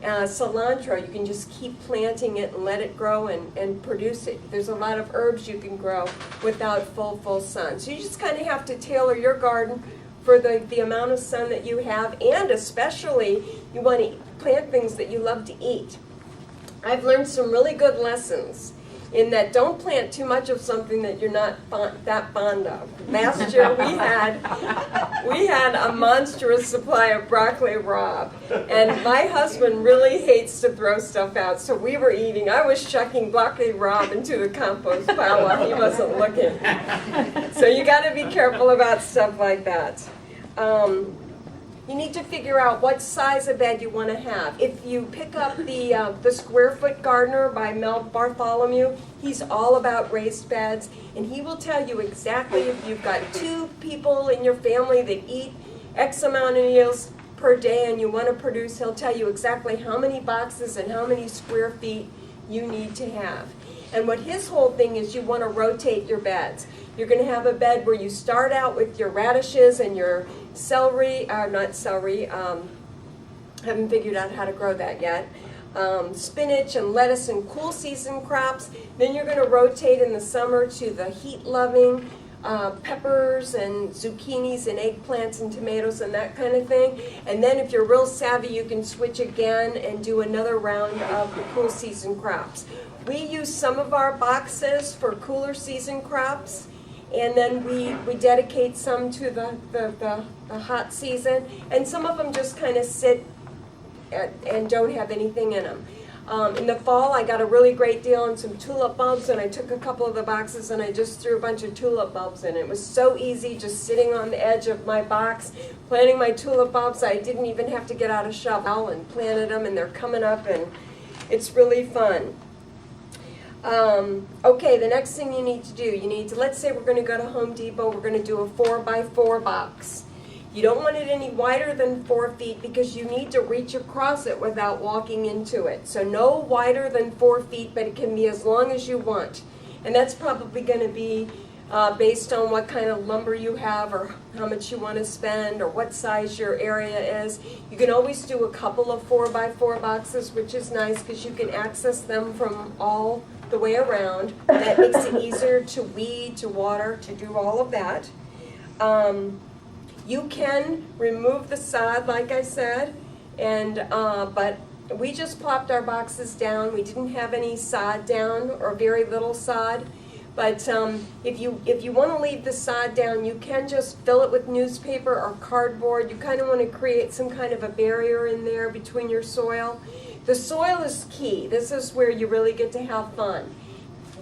Cilantro, you can just keep planting it and let it grow and produce it. There's a lot of herbs you can grow without full sun. So you just kind of have to tailor your garden for the amount of sun that you have, and especially you want to plant things that you love to eat. I've learned some really good lessons in that don't plant too much of something that you're not that fond of. Last year we had a monstrous supply of broccoli rabe, and my husband really hates to throw stuff out, so we were eating. I was chucking broccoli rabe into the compost pile while he wasn't looking. So you got to be careful about stuff like that. You need to figure out what size of bed you want to have. If you pick up the Square Foot Gardener by Mel Bartholomew, he's all about raised beds, and he will tell you exactly if you've got 2 people in your family that eat X amount of meals per day and you want to produce, he'll tell you exactly how many boxes and how many square feet you need to have. And what his whole thing is, you want to rotate your beds. You're going to have a bed where you start out with your radishes and your celery, not celery, haven't figured out how to grow that yet, spinach and lettuce and cool season crops. Then you're going to rotate in the summer to the heat-loving peppers and zucchinis and eggplants and tomatoes and that kind of thing. And then if you're real savvy, you can switch again and do another round of the cool season crops. We use some of our boxes for cooler season crops, and then we dedicate some to the hot season, and some of them just kind of sit and don't have anything in them. In the fall, I got a really great deal on some tulip bulbs, and I took a couple of the boxes and I just threw a bunch of tulip bulbs in. It was so easy just sitting on the edge of my box, planting my tulip bulbs. I didn't even have to get out a shovel and planted them, and they're coming up, and it's really fun. Okay, the next thing you need to do, let's say we're going to go to Home Depot, we're going to do a 4x4 box. You don't want it any wider than 4 feet because you need to reach across it without walking into it. So no wider than 4 feet, but it can be as long as you want. And that's probably going to be based on what kind of lumber you have or how much you want to spend or what size your area is. You can always do a couple of 4x4 boxes, which is nice because you can access them from all the way around. That makes it easier to weed, to water, to do all of that. You can remove the sod, like I said, and but we just plopped our boxes down. We didn't have any sod down or very little sod. But if you want to leave the sod down, you can just fill it with newspaper or cardboard. You kind of want to create some kind of a barrier in there between your soil. The soil is key. This is where you really get to have fun.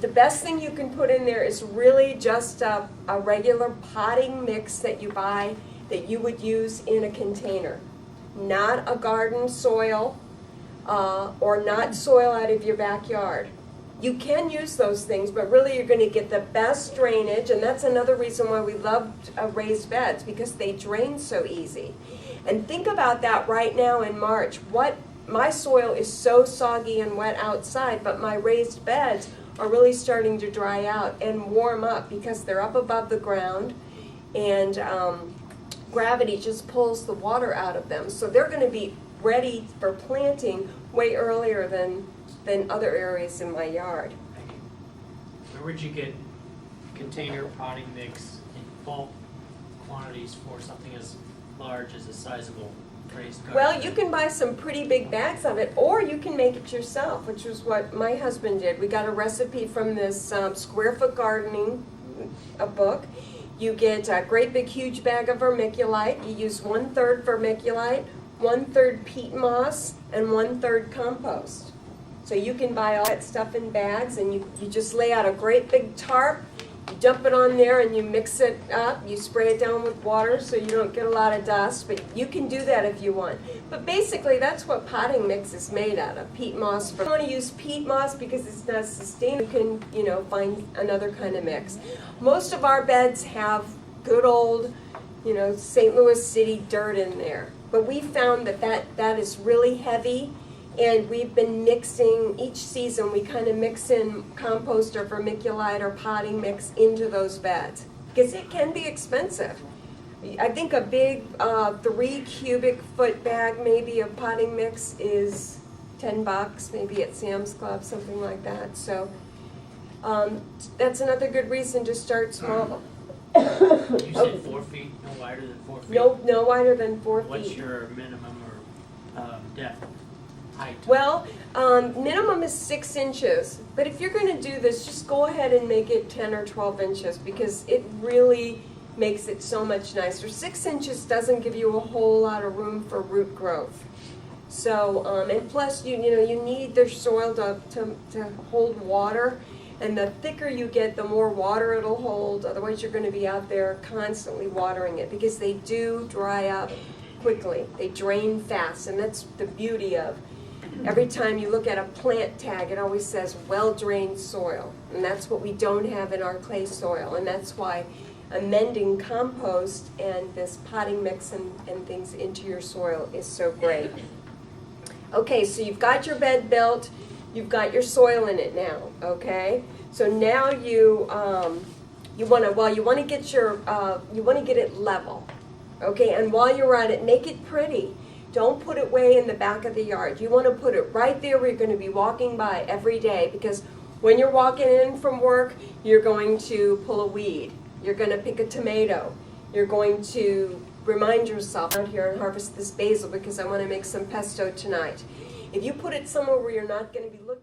The best thing you can put in there is really just a regular potting mix that you buy that you would use in a container. Not a garden soil or not soil out of your backyard. You can use those things, but really you're going to get the best drainage, and that's another reason why we love raised beds, because they drain so easy. And think about that right now in March. My soil is so soggy and wet outside, but my raised beds are really starting to dry out and warm up because they're up above the ground, and gravity just pulls the water out of them. So they're going to be ready for planting way earlier than other areas in my yard. Where would you get container potting mix in bulk quantities for something as large as a sizable raised garden? Well, you can buy some pretty big bags of it, or you can make it yourself, which is what my husband did. We got a recipe from this Square Foot Gardening book. You get a great big huge bag of vermiculite. You use 1/3 vermiculite, 1/3 peat moss, and 1/3 compost. So you can buy all that stuff in bags, and you just lay out a great big tarp, you dump it on there, and you mix it up. You spray it down with water so you don't get a lot of dust, but you can do that if you want. But basically, that's what potting mix is made out of, peat moss. If you want to use peat moss because it's not sustainable, you can, find another kind of mix. Most of our beds have good old, St. Louis City dirt in there. But we found that is really heavy. And we've been mixing, each season we kind of mix in compost or vermiculite or potting mix into those beds. Because it can be expensive. I think a big 3 cubic foot bag maybe of potting mix is $10, maybe at Sam's Club, something like that. So that's another good reason to start small. You said 4 feet, no wider than 4 feet? No wider than 4 feet. What's your minimum or depth? Height. Well, minimum is 6 inches, but if you're going to do this, just go ahead and make it 10 or 12 inches because it really makes it so much nicer. 6 inches doesn't give you a whole lot of room for root growth. So, and plus, you need the soil to hold water, and the thicker you get, the more water it'll hold. Otherwise, you're going to be out there constantly watering it because they do dry up quickly. They drain fast, and that's the beauty of. Every time you look at a plant tag, it always says well-drained soil, and that's what we don't have in our clay soil, and that's why amending compost and this potting mix and things into your soil is so great. Okay, so you've got your bed built, you've got your soil in it now, okay? So now you want to get it level, okay? And while you're at it, make it pretty. Don't put it way in the back of the yard. You want to put it right there where you're going to be walking by every day, because when you're walking in from work, you're going to pull a weed. You're going to pick a tomato. You're going to remind yourself out here and harvest this basil because I want to make some pesto tonight. If you put it somewhere where you're not going to be looking